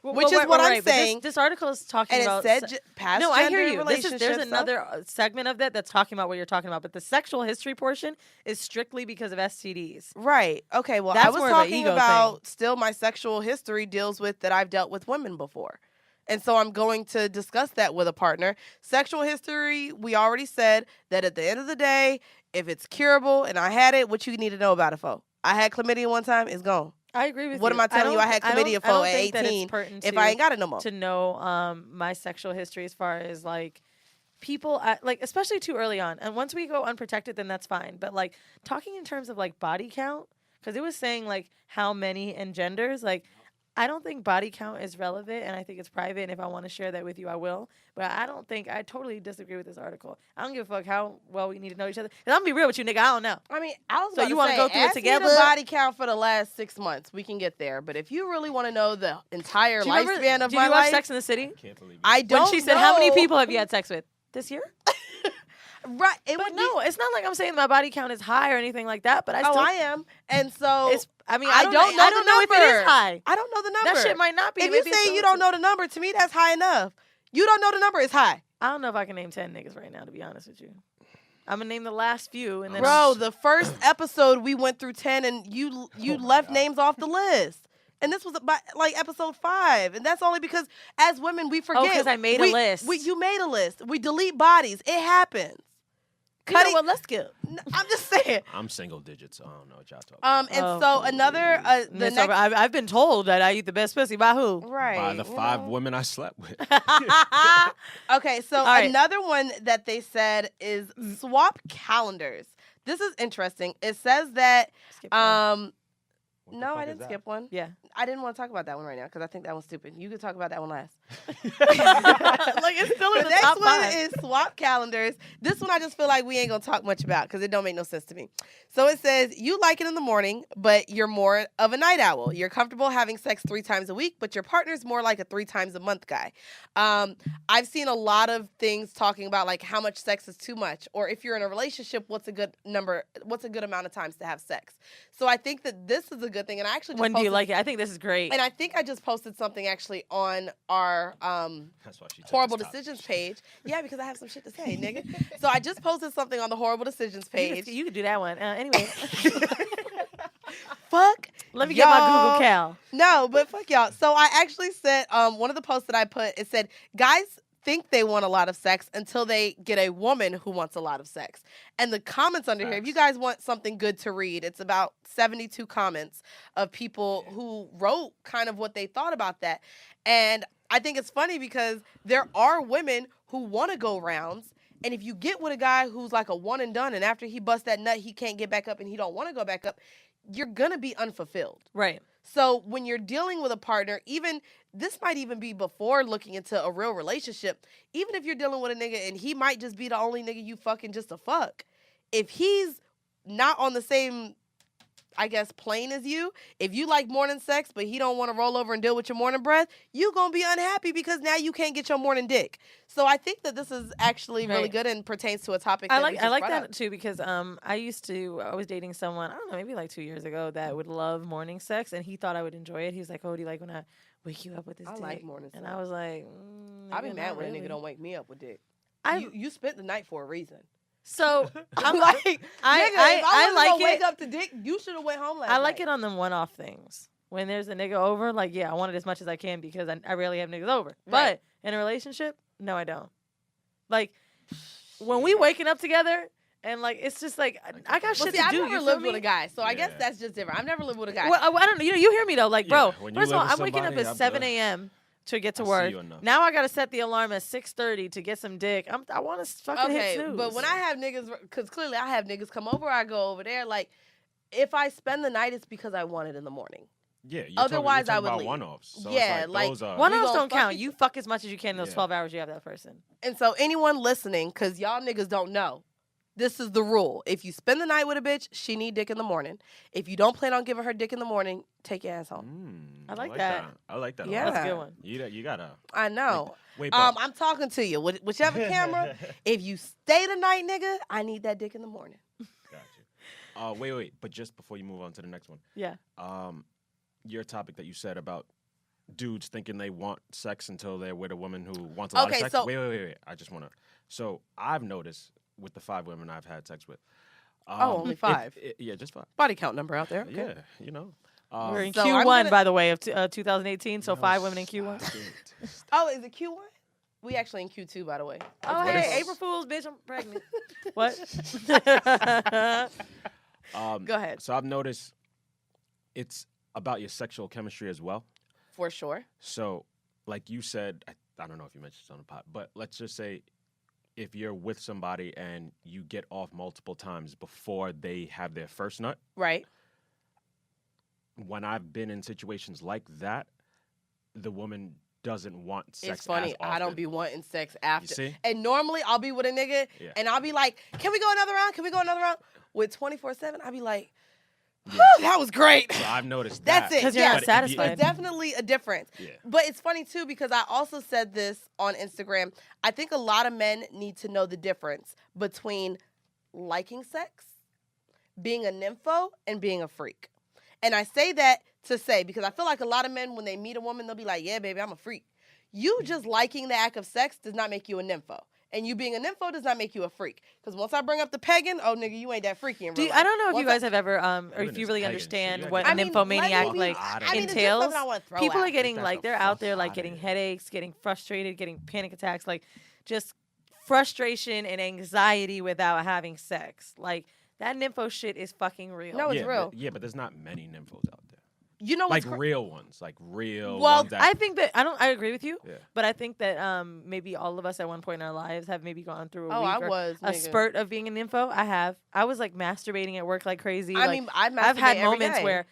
Which is what I'm saying. This article is talking about. And it said past no, gender I hear you. relationships. There's another segment of that that's talking about what you're talking about. But the sexual history portion is strictly because of STDs. Right. Okay. Well, that's I was more talking of an ego about thing. Still my sexual history deals with that I've dealt with women before. And so I'm going to discuss that with a partner. Sexual history, we already said that at the end of the day, if it's curable and I had it, what you need to know about it for? I had chlamydia one time, it's gone. I agree with you. What am I telling you? I had chlamydia for at 18 if I ain't got it no more. To know my sexual history as far as like people, like especially too early on. And once we go unprotected, then that's fine. But like talking in terms of like body count, because it was saying like how many and genders, like I don't think body count is relevant, and I think it's private. And if I want to share that with you, I will. But I totally disagree with this article. I don't give a fuck how well we need to know each other. And I'm gonna be real with you, nigga. I don't know. I mean, I was so you want to go through it together? Me the body count for the last 6 months. We can get there. But if you really want to know the entire lifespan of my life, watch Sex in the City? Can't believe I don't. When she said, "How many people have you had sex with this year?" Right. It's not like I'm saying my body count is high or anything like that. But I am. And so I don't know if it is high. I don't know the number. That shit might not be. If you say you don't know the number, to me that's high enough. You don't know the number, it's high. I don't know if I can name 10 niggas right now, to be honest with you. I'm gonna name the last few, and then bro, the first episode we went through 10, and you left names off the list. And this was about, like episode 5, and that's only because as women we forget. Oh, because I made a list. You made a list. We delete bodies. It happens. Well, let's skip. I'm just saying. I'm single digits. So I don't know what y'all talking about. And so another the next. I've been told that I eat the best pussy by who? Right. By the 5 women I slept with. Okay, so another one that they said is swap calendars. This is interesting. It says that no, I didn't skip one. Yeah. I didn't want to talk about that one right now because I think that one's stupid. You could talk about that one last. Like it's still in the top 5. The next one is swap calendars. This one I just feel like we ain't going to talk much about because it don't make no sense to me. So it says, you like it in the morning, but you're more of a night owl. You're comfortable having sex 3 times a week, but your partner's more like a 3 times a month guy. I've seen a lot of things talking about like how much sex is too much, or if you're in a relationship, what's a good amount of times to have sex. So I think that this is a good thing. And I actually just when do you like it? I think this is great. And I think I just posted something actually on our Horrible Decisions page. Yeah, because I have some shit to say, nigga. So I just posted something on the Horrible Decisions page. You could do that one. Anyway. Fuck. Let me get my Google Cal. No, but fuck y'all. So I actually said, one of the posts that I put, it said, guys think they want a lot of sex until they get a woman who wants a lot of sex. And the comments under here, if you guys want something good to read, it's about 72 comments of people who wrote kind of what they thought about that. And I think it's funny because there are women who want to go rounds. And if you get with a guy who's like a one and done, and after he busts that nut, he can't get back up and he don't want to go back up, you're going to be unfulfilled. Right. So when you're dealing with a partner, this might even be before looking into a real relationship. Even if you're dealing with a nigga and he might just be the only nigga you fucking just to fuck. If he's not on the same, I guess, plane as you, if you like morning sex, but he don't want to roll over and deal with your morning breath, you going to be unhappy because now you can't get your morning dick. So I think that this is actually really good and pertains to a topic that I like that up. too because I was dating someone, I don't know, maybe like 2 years ago that would love morning sex and he thought I would enjoy it. He was like, oh, do you like wake you up with this I dick. like morning And sex. I was like, I be nigga, mad not when a really. nigga don't wake me up with dick. I You spent the night for a reason. so I'm like, nigga, if I like like wake it. up to dick, you should have went home last I like night. it on them one-off things. When there's a nigga over, like, yeah, I want it as much as I can because I rarely have niggas over. Right. But in a relationship, no, I don't. Like, when we waking up together and, like, it's just like, I got shit See, to I've do. never You feel lived me? with a guy, so I guess Yeah. that's just different. I've never lived with a guy. Well, I don't know. You hear me, though. Like, bro, Yeah, when you first of all, live with I'm waking up somebody, at I'm 7 good. a.m. to get to I see work. you enough. Now I got to set the alarm at 6:30 to get some dick. I want to fucking hit Okay, snooze. but when I have niggas, because clearly I have niggas come over, I go over there. Like, if I spend the night, it's because I want it in the morning. Yeah. Otherwise, I you're talking would about leave. one-offs. So Yeah, it's like, those are. one-offs gonna don't fuck count. each- You fuck as much as you can in those Yeah. 12 hours you have that person. And so anyone listening, because y'all niggas don't know, this is the rule. If you spend the night with a bitch, she need dick in the morning. If you don't plan on giving her dick in the morning, take your ass home. I like that. I like that. Yeah. That's a good one. You gotta. I know. Wait, but I'm talking to you. Whichever camera. If you stay the night, nigga, I need that dick in the morning. Got you. Wait. But just before you move on to the next one, Yeah. your topic that you said about dudes thinking they want sex until they're with a woman who wants a lot of Okay, sex. so- Wait. I just want to. So I've noticed with the 5 women I've had sex with. Only 5? Yeah, just 5. Body count number out there. Okay. Yeah, you know. We're in so Q1, I'm gonna- by the way, of 2018. So No, 5 women in Q1. stop it. Oh, is it Q1? We actually in Q2, by the way. Oh, What hey, is- April Fool's, bitch, I'm pregnant. What? Go ahead. So I've noticed it's about your sexual chemistry as well. For sure. So, like you said, I don't know if you mentioned this on the pod, but let's just say if you're with somebody and you get off multiple times before they have their first nut, Right. when I've been in situations like that, the woman doesn't want sex. It's funny. as I don't often. be wanting sex after. You see? And normally I'll be with a nigga Yeah. and I'll be like, can we go another round? Can we go another round? With 24/7, I'll be like, Yeah. whew, that was great. So I've noticed That's that. it. 'Cause you're Yeah. not satisfied. It's definitely a difference. Yeah. But it's funny too because I also said this on Instagram. I think a lot of men need to know the difference between liking sex, being a nympho, and being a freak. And I say that to say because I feel like a lot of men, when they meet a woman, they'll be like, yeah, baby, I'm a freak. You just liking the act of sex does not make you a nympho. And you being a nympho does not make you a freak. Because once I bring up the pagan, oh, nigga, you ain't that freaky in real life. I don't know if Once you guys have ever, or Women if you is really pagan shit. understand You what gotta a get- nymphomaniac me be- like I mean, it's just entails. something I wanna throw People out. are getting Get like the they're out fuck there like outta getting here. headaches, getting frustrated, getting panic attacks, like just frustration and anxiety without having sex. Like that nympho shit is fucking real. No, it's yeah, real. But there's not many nymphos out there. You know what's Like real ones. Like real Well, ones that, I think that I agree with you, Yeah. but I think that maybe all of us at one point in our lives have maybe gone through a Oh, I week or was, a nigga. spurt of being a nympho. I have. I was like masturbating at work like crazy. I like, mean, I I've had masturbate every moments day. where,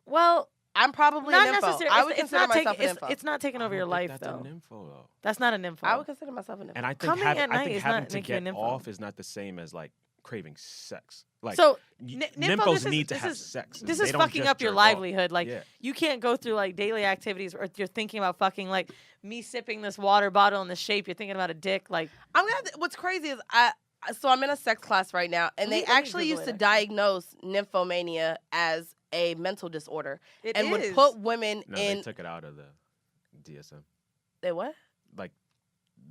well, I'm probably not a nympho. necessarily. I would It's consider not myself taking. a nympho. It's not taking I over don't your think life that's though. a nympho though. That's not a nympho. I would consider myself a nympho. And I think Coming at night is having not to making you a get nympho. off is not the same as like craving sex. Like So y- nympho, nymphos this is- need to this have is- sex. This They is don't fucking just up your jerk off. livelihood. Like Yeah. you can't go through like daily activities, or you're thinking about fucking like me sipping this water bottle in the shape. You're thinking about a dick. Like I'm gonna. What's crazy is So I'm in a sex class right now, and they Let me actually Google used it, to actually. diagnose nymphomania as a mental disorder, it and is. would put women No, in. they took it out of the DSM. They what? Like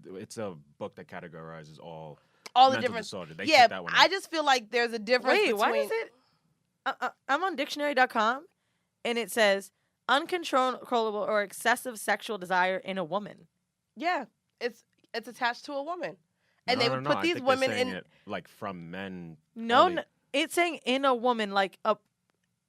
it's a book that categorizes all All the mental different. disorder. They Yeah, took that one I out. just feel like there's a difference Wait, between. why is it? I'm on dictionary.com, and it says uncontrollable or excessive sexual desire in a woman. Yeah, it's attached to a woman, and No, they no, would no, put I these think they're women saying in. it, like from men. No, only. it's saying in a woman, like a.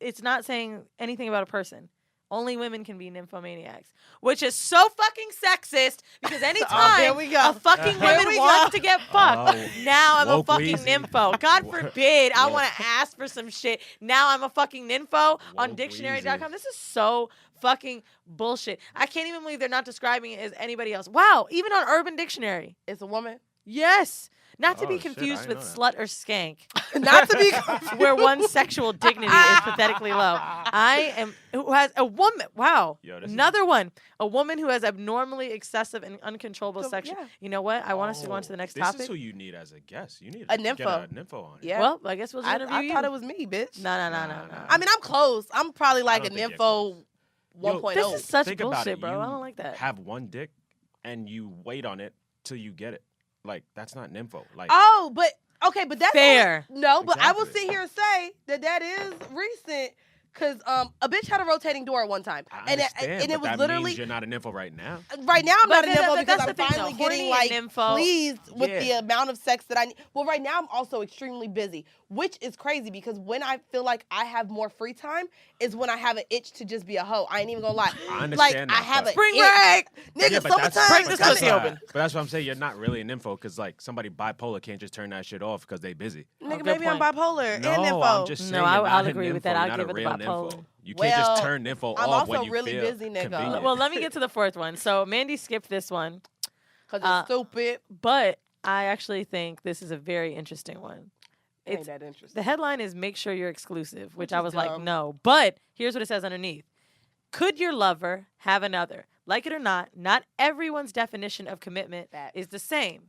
It's not saying anything about a person. Only women can be nymphomaniacs, which is so fucking sexist because here anytime we go. a fucking Here woman we wants go. to get fucked, Oh, now I'm a woke fucking Weezy. nympho. God forbid I Woke- want to ask for some shit. Now I'm a fucking nympho on Woke dictionary.com. Weezy. This is so fucking bullshit. I can't even believe they're not describing it as anybody else. Wow, even on Urban Dictionary. It's a woman. Yes. Not to Oh, be shit, confused I with didn't slut or skank. Not to be. Where one's sexual dignity is pathetically low. I am who has a woman. Wow, Yo, this is- another one. A woman who has abnormally excessive and uncontrollable So, sexual. yeah. You know what? I want us to go on to the next this topic. is who you need as a guest. You need A to get nympho. a nympho on it. Yeah. Well, I guess we'll just I interview you. thought it was me, bitch. No. Nah. I mean, I'm close. I'm probably like a don't think you're nympho close. 1.0. This is such Think about bullshit, it. bro. You I don't like that. Have one dick, and you wait on it till you get it. Like that's not nympho. Like Oh, but okay, but that's Fair. No, but I will Exactly. sit here and say that is recent. Cause a bitch had a rotating door at one time, I and understand, it was that literally means you're not an info right now. right now. I'm But not an that- nympho that- because that's I'm the thing, finally though. Horny getting and like nympho. pleased with Yeah. the amount of sex that I need. Well, right now I'm also extremely busy, which is crazy because when I feel like I have more free time is when I have an itch to just be a hoe. I ain't even gonna lie. I understand Like that, I have but- a Spring itch. break! Nigga, Yeah, but summertime. Break is this coming. pussy open. But that's what I'm saying. You're not really an info because like somebody bipolar can't just turn that shit off because they busy. Nigga, good maybe I'm point. bipolar and No, nympho. I'm just saying. No, you're I'll not an agree with nympho, that. you're I'll not give a it the real bipolar. nympho. You can't just Well, turn nympho I'm off also when you really feel busy, nigga. convenient. Well, let me get to the fourth one. So Mandy skipped this one, Cause it's stupid. but I actually think this is a very interesting one. Ain't It's that interesting? the headline is "Make sure you're exclusive," which Which I is was like, dumb. no. But here's what it says underneath: could your lover have another? Like it or not, not everyone's definition of commitment Facts. is the same.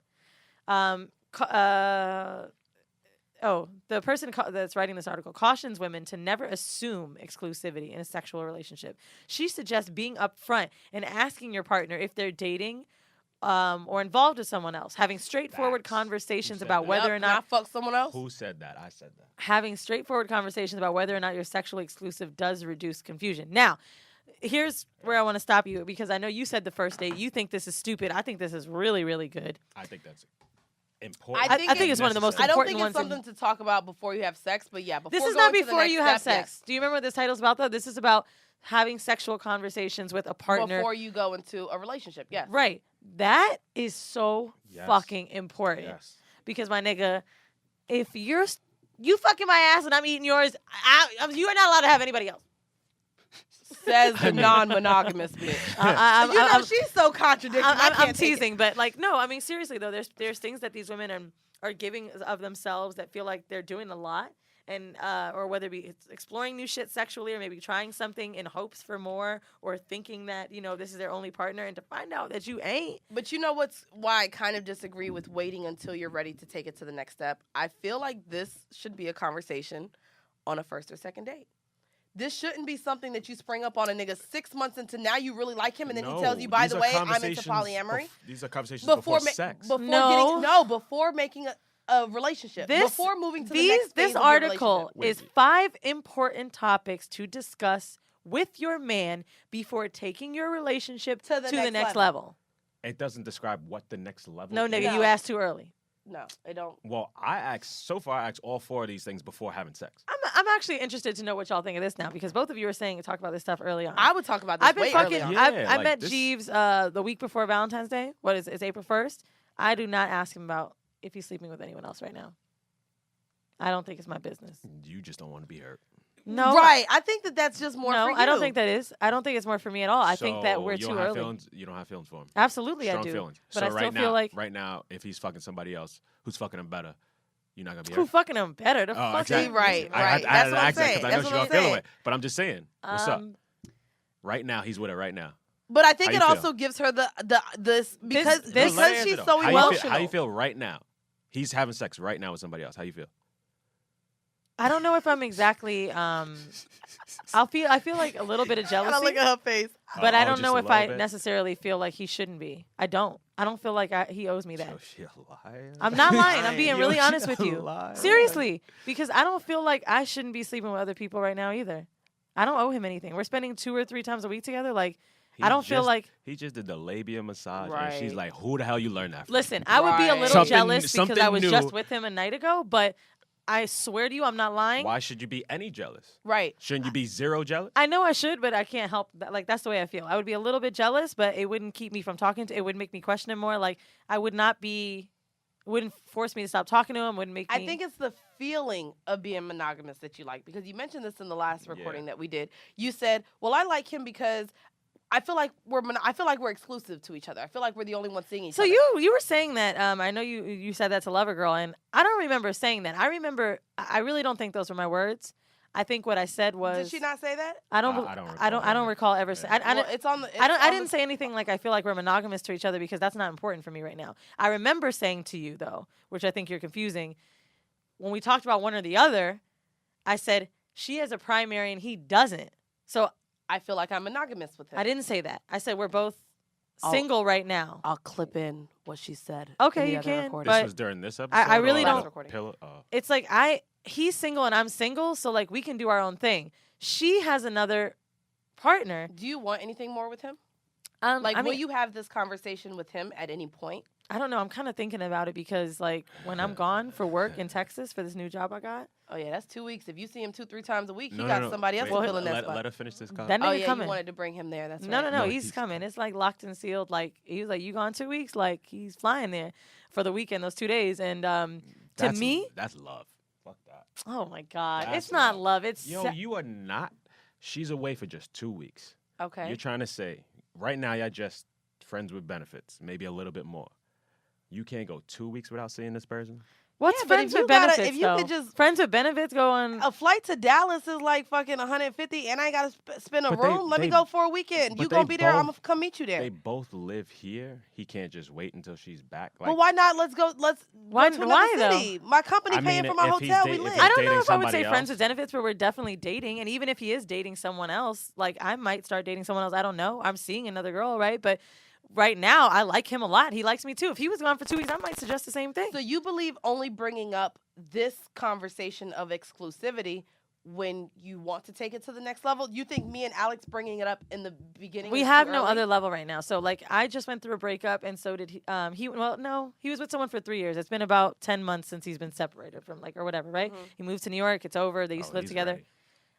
The person that's writing this article cautions women to never assume exclusivity in a sexual relationship. She suggests being upfront and asking your partner if they're dating or involved with someone else, having straightforward Facts. conversations Who said about that? whether Yep, or and not I fuck someone else. Who said that? I said that. having straightforward conversations about whether or not you're sexually exclusive does reduce confusion. Now, here's where I want to stop you because I know you said the first date you think this is stupid. I think this is really, really good. I think that's important. I think it's one of the most I don't important think it's ones in- something to talk about before you have sex, but yeah, before This is going not to the before next you have step, sex. Do you remember what this title's about, though? This is about having sexual conversations with a yes. partner. Before you go into a relationship, yes. Right. That is so Yes. fucking important. Yes. Because, my nigga, if you fucking my ass and I'm eating yours, you are not allowed to have anybody else. Says the non-monogamous bitch. I'm- you know, I'm- she's so contradictory. I I'm can't take it. teasing, but like, no, I mean, seriously though, there's things that these women are giving of themselves that feel like they're doing a lot, and or whether it be it's exploring new shit sexually, or maybe trying something in hopes for more, or thinking that this is their only partner, and to find out that you ain't. But you know why I kind of disagree with waiting until you're ready to take it to the next step? I feel like this should be a conversation on a first or second date. This shouldn't be something that you spring up on a nigga 6 months into now you really like him, and then he tells you, by these the are way, I'm into conversations polyamory. These are conversations before sex. Before making a relationship. Before moving to the next phase This of your article relationship. is 5 important topics to discuss with your man before taking your relationship to the next level. It doesn't describe what the next level No, is. nigga, No. you asked too early. No, I don't. Well, so far I asked all 4 of these things before having sex. I'm actually interested to know what y'all think of this now because both of you were saying to talk about this stuff early on. I would talk about this I've been way fucking. earlier. Yeah, I like met this- Jeeves the week before Valentine's Day. What is it? It's April 1st. I do not ask him about if he's sleeping with anyone else right now. I don't think it's my business. You just don't want to be hurt. No, Right. I think that's just more No, for you. I don't think that is. I don't think it's more for me at all. I think that So we're you too don't have early. Feelings, you don't have feelings for him. Absolutely, Strong I do. feelings. But so I still right feel now, like right now, if he's fucking somebody else who's fucking him better, you're not gonna be who hurt. fucking him better? The fuck exactly. is- Right, I right. had That's to what I'm ask that saying. because I know That's she what don't I'm feel saying. it. But I'm just saying, what's up? Right now, he's with her right now. But I think How it you feel? also gives her because this- No, let her answer she's though. so How emotional. You feel, how you feel right now? He's having sex right now with somebody else. How you feel? I don't know if I'm exactly. I feel like a little bit of jealousy. Gotta look at her face. But I don't just know a if I little bit? necessarily feel like he shouldn't be. I don't. I don't feel like he owes me that. So she a liar? I'm not lying. I'm being Yo, really she honest a with you. liar. Seriously, because I don't feel like I shouldn't be sleeping with other people right now either. I don't owe him anything. We're spending 2 or 3 times a week together. Like, He I don't feel just- like. he just did the labia massage, and she's Right. like, "Who the hell you learned that from?" Listen, I would be a Right. little Something- jealous because something I was new. just with him a night ago. But I swear to you, I'm not lying. Why should you be any jealous? Right. Shouldn't you be zero jealous? I know I should, but I can't help that. Like, that's the way I feel. I would be a little bit jealous, but it wouldn't keep me from talking to. It would make me question him more. Like, I would not be. Wouldn't force me to stop talking to him. Wouldn't make me. I think it's the feeling of being monogamous that you like, because you mentioned this in the last recording that we did. You said, "Well, I like him because I feel like we're exclusive to each other. I feel like we're the only ones seeing each So other." you were saying that. I know you said that to Lover Girl, and I don't remember saying that. I remember. I really don't think those were my words. I think what I said was. Did she not say that? I don't. I don't I don't recall recall that. ever Yeah. saying. I Well, don't. it's on the. I didn't say anything like I feel like we're monogamous to each other because that's not important for me right now. I remember saying to you though, which I think you're confusing, when we talked about one or the other, I said she has a primary and he doesn't. So I feel like I'm monogamous with him. I didn't say that. I said we're both Oh. single right now. I'll clip in what she said. Okay, in the you other can, recording. This but was during this episode. I really or don't- the Recording. Pillow? It's like he's single and I'm single, so like we can do our own thing. She has another partner. Do you want anything more with him? Like, Will you have this conversation with him at any point? I don't know. I'm kind of thinking about it because, like, when I'm gone for work in Texas for this new job I got, Oh yeah, that's 2 weeks. If you see him 2-3 times a week, No, he no, got no. somebody else Wait, to fill in that let, spot. let her finish this That comment. Oh nigga yeah, coming. you wanted to bring him there. That's no, right. no, No, he's he's coming. coming. It's like locked and sealed. Like he was like, you gone 2 weeks? Like he's flying there for the weekend, those 2 days. And to That's- me, that's love. Fuck that. oh my god, That's it's not love. love. It's Yo, you are not. She's away for just 2 weeks. Okay. You're trying to say right now you're just friends with benefits, maybe a little bit more. You can't go 2 weeks without seeing this person. what's Yeah, but friends if you with gotta- benefits if you though? could just- friends with benefits go on. A flight to Dallas is like fucking 150, and I ain't gotta spend a But they- room. Let me they- go for a weekend. but You gonna they be there? I'm both- gonna come meet you there. They both live here. He can't just wait until she's back. Like, Well, why not? Let's go. Let's Why- go to another why, though? city. My company I paying mean, for my if he's hotel. We date- if live. he's I don't know dating if I would say somebody friends else. with benefits, but we're definitely dating. And even if he is dating someone else, like I might start dating someone else. I don't know. I'm seeing another girl, right? But right now, I like him a lot. He likes me too. If he was gone for 2 weeks, I might suggest the same thing. So you believe only bringing up this conversation of exclusivity when you want to take it to the next level? You think me and Alex bringing it up in the beginning? We is have too no early? other level right now. So like I just went through a breakup and so did he. Well, no, he was with someone for 3 years. It's been about 10 months since he's been separated from like or whatever, right? He moved to New York. It's over. They used to live he's together. ready.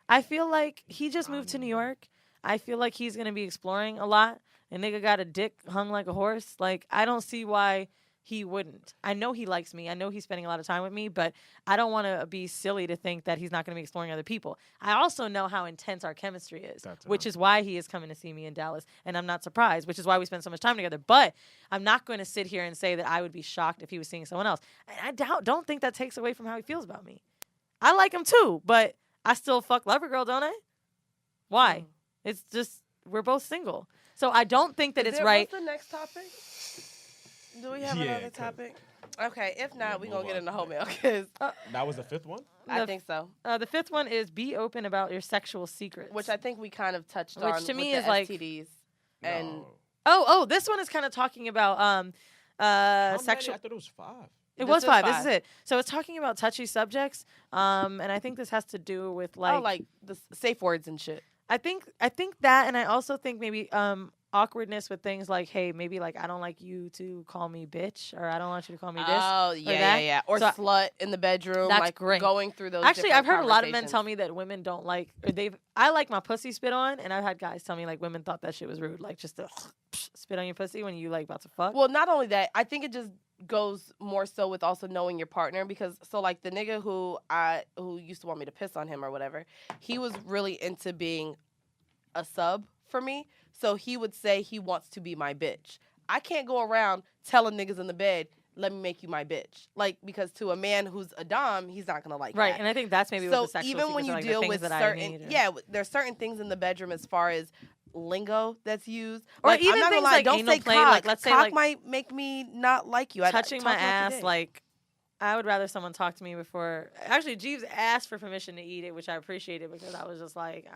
I feel like he just moved to New York. I feel like he's gonna be exploring a lot. And nigga got a dick hung like a horse. Like I don't see why he wouldn't. I know he likes me. I know he's spending a lot of time with me, but I don't want to be silly to think that he's not going to be exploring other people. I also know how intense our chemistry is, That's which enough. is why he is coming to see me in Dallas, and I'm not surprised, which is why we spend so much time together. But I'm not going to sit here and say that I would be shocked if he was seeing someone else. And I don't think that takes away from how he feels about me. I like him too, but I still fuck Lover Girl, don't I? Why? It's just we're both single. So I don't think that Is it's there- right. What's the next topic? Do we have Yeah, another 'cause- topic? Okay, if not, Yeah, we move gonna get on. into home mail because That was the fifth one? I The- think so. The fifth one is be open about your sexual secrets. Which I think we kind of touched Which on. to me with is the like- STDs. And No. Oh, this one is kind of talking about How sexual. many? I thought it was 5. It This was is 5. This five. is it. So it's talking about touchy subjects, and I think this has to do with like the safe words and shit. I think that, and I also think maybe awkwardness with things like, hey, maybe like I don't like you to call me bitch, or I don't want you to call me this. Oh that. yeah. Or So- slut in the bedroom. That's like great. Going through those. Actually, I've heard a lot of men conversations. tell me that women don't like, or I like my pussy spit on, and I've had guys tell me like women thought that shit was rude, like just to spit on your pussy when you like about to fuck. Well, not only that, I think it just goes more so with also knowing your partner because so like the nigga who used to want me to piss on him or whatever, he was really into being a sub for me. So he would say he wants to be my bitch. I can't go around telling niggas in the bed, let me make you my bitch. Like, because to a man who's a dom, he's not going to like right, that. and I think that's maybe So what the sexual even when secrets you are, like, the deal things with that I certain, need, or- yeah, there's certain things in the bedroom as far as lingo that's used. Or Like, I'm even not gonna things lie, like don't anal say play, cock. like, let's say, cock like, might make me not like you. touching my talk about your ass, dick. like I would rather someone talk to me before. Actually, Jeeves asked for permission to eat it, which I appreciated because I was just like,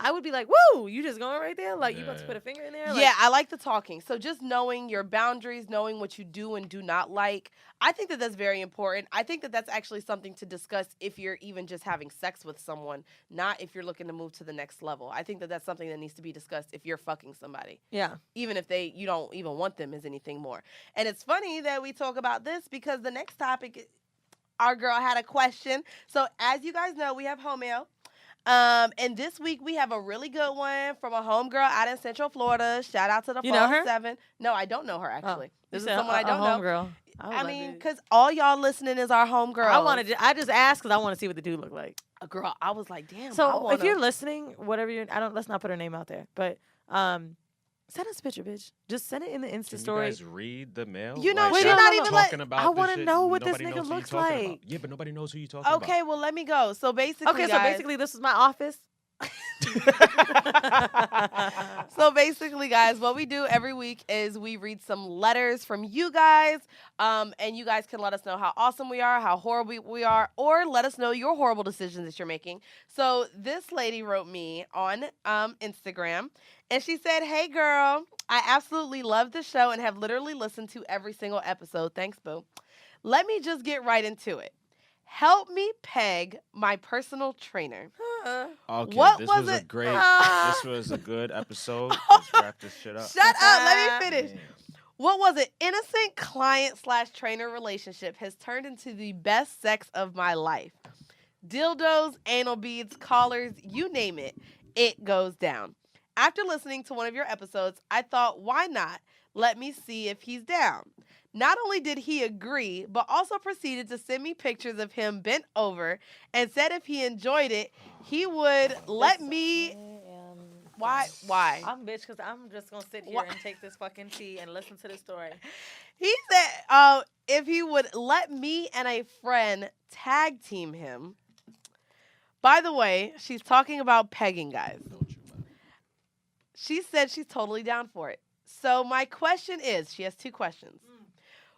I would be like, woo, you just going right there, like you about to put a finger in there, like, Yeah, I like the talking. So just knowing your boundaries, knowing what you do and do not like, I think that that's very important. I think that that's actually something to discuss if you're even just having sex with someone, not if you're looking to move to the next level. I think that that's something that needs to be discussed if you're fucking somebody, yeah. even if you don't even want them as anything more. And it's funny that we talk about this because the next topic, our girl had a question. So as you guys know, we have home mail. And this week we have a really good one from a homegirl out in Central Florida. Shout out to the You know her? 407. No, I don't know her actually. This is You said someone I don't know. Girl. I mean, because all y'all listening is our homegirl. I just asked because I want to see what the dude looked like. a girl. I was like, damn. So if you're listening, whatever let's not put her name out there, but send us a picture, bitch. Just send it in the Insta Can story. you guys read the mail? You know, she's y'all not even talking like- about I this wanna shit, know what this nobody nigga knows who you looks talking about. like. Yeah, but nobody knows who you talking about. Okay, well let me go. So basically, Okay, so guys, basically this is my office. So basically, guys, what we do every week is we read some letters from you guys, and you guys can let us know how awesome we are, how horrible we are, or let us know your horrible decisions that you're making. So this lady wrote me on Instagram, and she said, "Hey, girl, I absolutely love the show and have literally listened to every single episode. Thanks, boo. Let me just get right into it. Help me peg my personal trainer." Okay, What this was was a it? great. This was a good episode. Let's wrap this shit up. Shut up. Let me finish. Damn. What was it? Innocent client/trainer relationship has turned into the best sex of my life. Dildos, anal beads, collars, you name it, it goes down. After listening to one of your episodes, I thought, why not? Let me see if he's down. Not only did he agree, but also proceeded to send me pictures of him bent over and said if he enjoyed it, he would let me. Why? I'm bitch because I'm just gonna sit here and take this fucking tea and listen to this story. He said if he would let me and a friend tag team him. By the way, she's talking about pegging, guys. She said she's totally down for it. So my question is, she has two questions.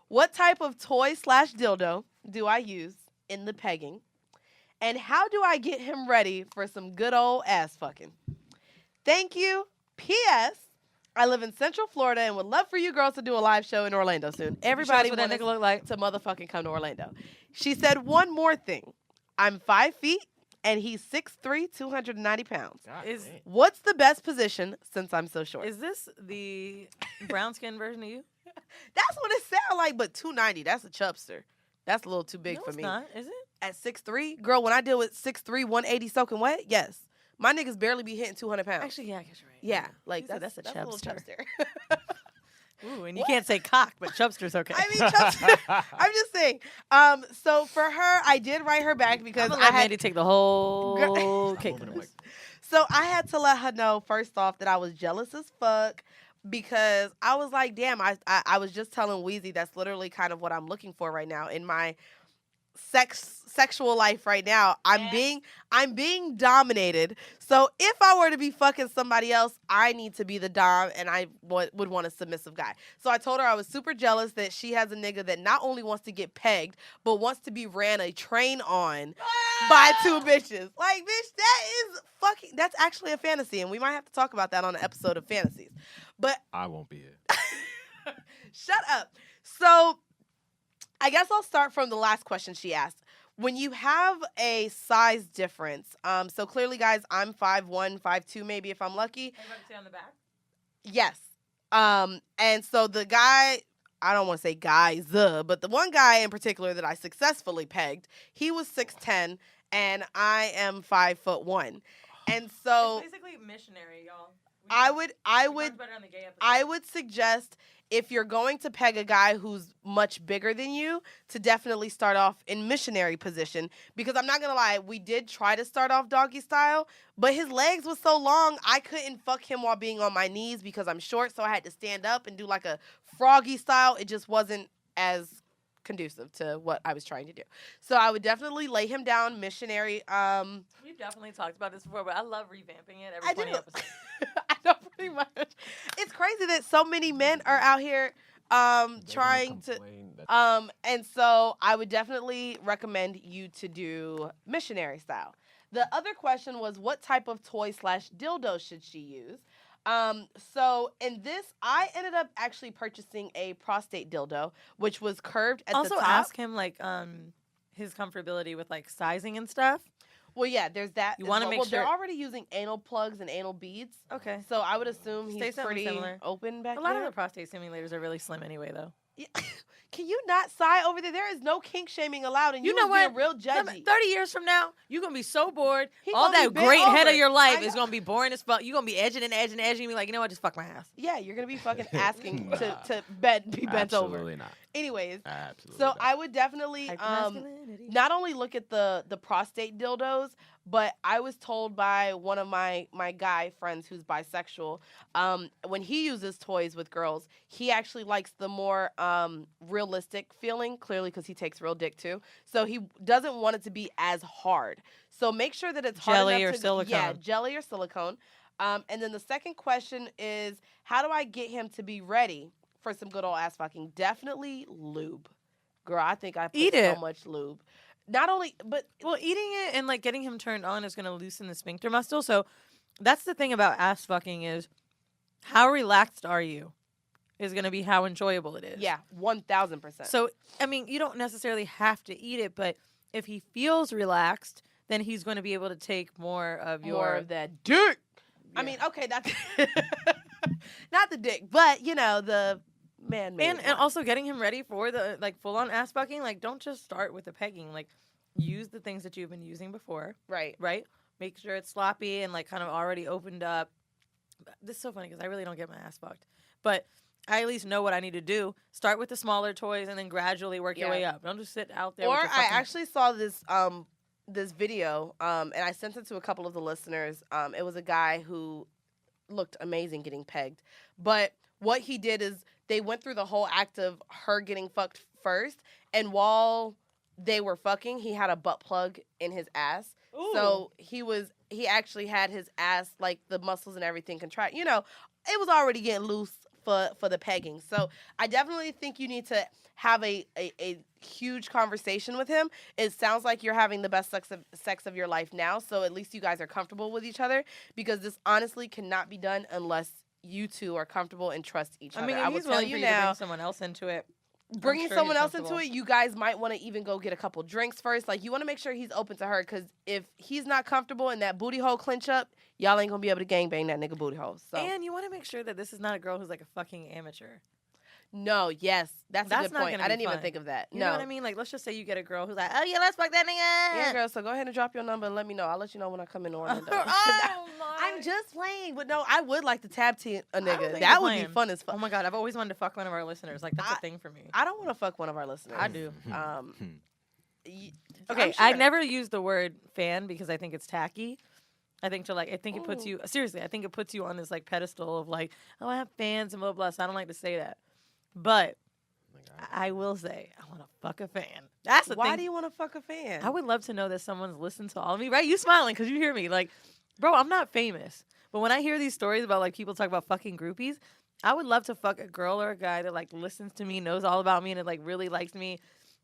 What type of toy/dildo do I use in the pegging? And how do I get him ready for some good old ass fucking? Thank you. P.S. I live in Central Florida and would love for you girls to do a live show in Orlando soon. Everybody what that wants nigga look like. to motherfucking come to Orlando. She said one more thing. I'm 5 feet and he's 6'3", 290 pounds. God Is- damn. What's the best position since I'm so short? Is this the brown skin version of you? That's what it sounds like, but 290, that's a chubster. That's a little too big No, for it's me. not. Is it? At 6'3", girl, when I deal with 6'3", 180 soaking wet, yes. My niggas barely be hitting 200 pounds. Actually, yeah, I guess you're right. yeah, like He said that's a little chubster. chubster. Ooh, and you can't say cock, but chubster's okay. I mean, chubster. I'm just saying. So for her, I did write her back because I'm gonna I let had Mandy take the whole Stop cake. moving the mic. So I had to let her know first off that I was jealous as fuck because I was like, damn, I was just telling Wheezy that's literally kind of what I'm looking for right now in my sexual life right now. I'm being dominated. So if I were to be fucking somebody else, I need to be the dom and I would want a submissive guy. So I told her I was super jealous that she has a nigga that not only wants to get pegged, but wants to be ran a train on by two bitches. Like, bitch, that's actually a fantasy, and we might have to talk about that on an episode of Fantasies. But I won't be here. shut up. So I guess I'll start from the last question she asked. When you have a size difference, so clearly, guys, I'm 5'1", 5'2", maybe if I'm lucky. Everybody say on the back? Yes. And so the guy, I don't want to say guys, but the one guy in particular that I successfully pegged, he was 6'10", and I am 5'1". And so It's basically missionary, y'all. I We would talked about it on the gay episode. I would suggest if you're going to peg a guy who's much bigger than you to definitely start off in missionary position, because I'm not going to lie, we did try to start off doggy style, but his legs was so long, I couldn't fuck him while being on my knees because I'm short, so I had to stand up and do like a froggy style. It just wasn't as conducive to what I was trying to do. So I would definitely lay him down missionary. We've definitely talked about this before, but I love revamping it I every 20 do. episodes. I know pretty much. It's crazy that so many men are out here trying to and so I would definitely recommend you to do missionary style. The other question was what type of toy/dildo should she use? So in this, I ended up actually purchasing a prostate dildo, which was curved at Also the top. ask him like his comfortability with like sizing and stuff. Well, yeah, there's that. You as wanna well. make Well, they're sure- already using anal plugs and anal beads. Okay. So I would assume Stay he's something pretty similar. open back A lot there. of the prostate simulators are really slim anyway, though. Yeah. Can you not sigh over there? There is no kink shaming allowed, and You you know was being what? real judgy. 30 years from now, you're going to be so bored. He All gonna be that bent great head over. of your life I is know. going to be boring as fuck. You're going to be edging and edging and edging. And be like, you know what? Just fuck my ass. Yeah, you're gonna be fucking asking Nah. to be bent over. Absolutely not. Anyways, Absolutely. so I would definitely Hypermasculinity. not only look at the prostate dildos, but I was told by one of my guy friends who's bisexual, when he uses toys with girls, he actually likes the more realistic feeling, clearly because he takes real dick too. So he doesn't want it to be as hard. So make sure that it's hard Jelly enough or to, silicone. Yeah, jelly or silicone. And then the second question is, how do I get him to be ready for some good old ass fucking? Definitely lube. Girl, I think I put Eat so it. much lube. Not only, but Well, eating it and like getting him turned on is going to loosen the sphincter muscle. So that's the thing about ass fucking is how relaxed are you is going to be how enjoyable it is. yeah, 1000%. So, I mean, you don't necessarily have to eat it, but if he feels relaxed, then he's going to be able to take more of more of that dick. I Yeah. mean, okay, that's not the dick, but you know, the man-made and one. also getting him ready for the like full on ass fucking. Like, don't just start with the pegging. Like, use the things that you've been using before, right. Make sure it's sloppy and like kind of already opened up. This is so funny because I really don't get my ass fucked, but I at least know what I need to do. Start with the smaller toys and then gradually work your Yeah. way up. Don't just sit out there. Or with your I fucking... actually saw this this video, and I sent it to a couple of the listeners. It was a guy who looked amazing getting pegged, but what he did is they went through the whole act of her getting fucked first, and while they were fucking, he had a butt plug in his ass. Ooh. So he actually had his ass, like the muscles and everything contract. You know, it was already getting loose for the pegging. So I definitely think you need to have a huge conversation with him. It sounds like you're having the best sex of your life now, so at least you guys are comfortable with each other, because this honestly cannot be done unless you two are comfortable and trust each other. I mean, I if will he's tell willing you for you to now, bring someone else into it. bringing sure someone he's else into comfortable. it, you guys might want to even go get a couple drinks first. Like, you want to make sure he's open to her, because if he's not comfortable and that booty hole clinch up, y'all ain't gonna be able to gangbang that nigga booty hole. So And you want to make sure that this is not a girl who's like a fucking amateur. no, yes, that's a That's good not point. gonna I be didn't even fun. think of that. You no, know what I mean? Like, let's just say you get a girl who's like, oh yeah, let's fuck that nigga. yeah, girl. So go ahead and drop your number and let me know. I'll let you know when I come in Orlando. Oh my! I'm just playing, but no, I would like to tab to a don't nigga. think That you're would be playing. fun as fuck. Oh my god, I've always wanted to fuck one of our listeners. Like, that's a thing for me. I don't want to fuck one of our listeners. I do. Okay, I'm I sure. never use the word fan because I think it's tacky. I think it puts you seriously. I think it puts you on this like pedestal of like, oh, I have fans and blah blah. So I don't like to say that, but I will say I want to fuck a fan. That's the thing. Why do you want to fuck a fan? I would love to know that someone's listened to all of me. Right? You smiling because you hear me. Like, bro, I'm not famous, but when I hear these stories about like people talk about fucking groupies, I would love to fuck a girl or a guy that like listens to me, knows all about me, and it like really likes me.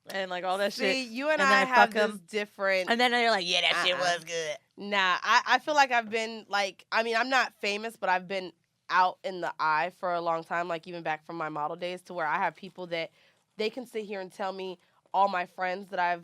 And like all that shit. See, you and And I then I have fuck this 'em. different. And then they're like, yeah, that shit Uh-uh. was good. Nah, I feel like I've been like, I mean, I'm not famous, but I've been out in the eye for a long time, like even back from my model days, to where I have people that they can sit here and tell me all my friends that I've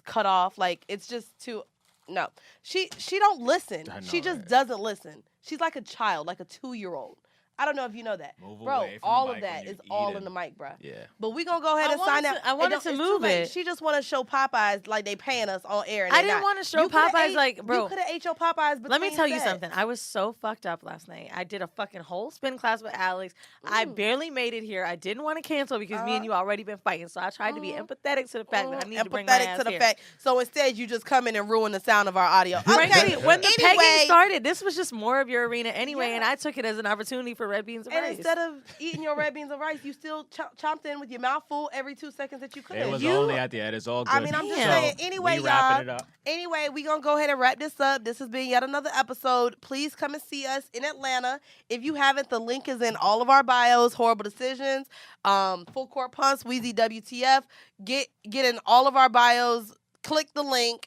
cut off. Like, it's just too, no. She don't listen. I know, She just right? doesn't listen. She's like a child, like a 2-year-old. I don't know if you know that. Move Bro, away from all the of mic that when is you're all eating. in the mic, bruh. Yeah. But we gonna go ahead I and sign wanted out. to- I wanted It's to too move late. it. She just want to show Popeyes like they paying us on air. And I they didn't not. want to show You coulda Popeyes ate- like, bro. You could have ate your Popeyes. Let me between tell you sets. something. I was so fucked up last night. I did a fucking whole spin class with Alex. I barely made it here. I didn't want to cancel because me and you already been fighting. So I tried to be empathetic to the fact that I need to bring my Empathetic ass to the here. fact. So instead, you just come in and ruin the sound of our audio. Frankly, Okay. when the pegging Anyway, started, this was just more of your arena anyway, Yeah. and I took it as an opportunity for red beans and and rice. instead of eating your red beans and rice, you still chomped in with your mouth full every 2 seconds that you could. It was You- only at the end. It's all good. I mean, I'm just Damn. saying. Anyway, we wrapping y'all. it up. Anyway, we gonna go ahead and wrap this up. This has been yet another episode. Please come and see us in Atlanta. If you haven't, the link is in all of our bios. Whoreible Decisions, Full Court Punts, Wheezy WTF. Get in all of our bios. Click the link.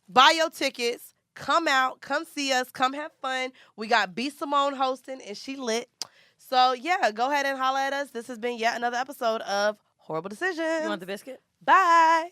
Buy your tickets. Come out. Come see us. Come have fun. We got B Simone hosting, and she lit. So yeah, go ahead and holla at us. This has been yet another episode of Whoreible Decisions. You want the biscuit? Bye.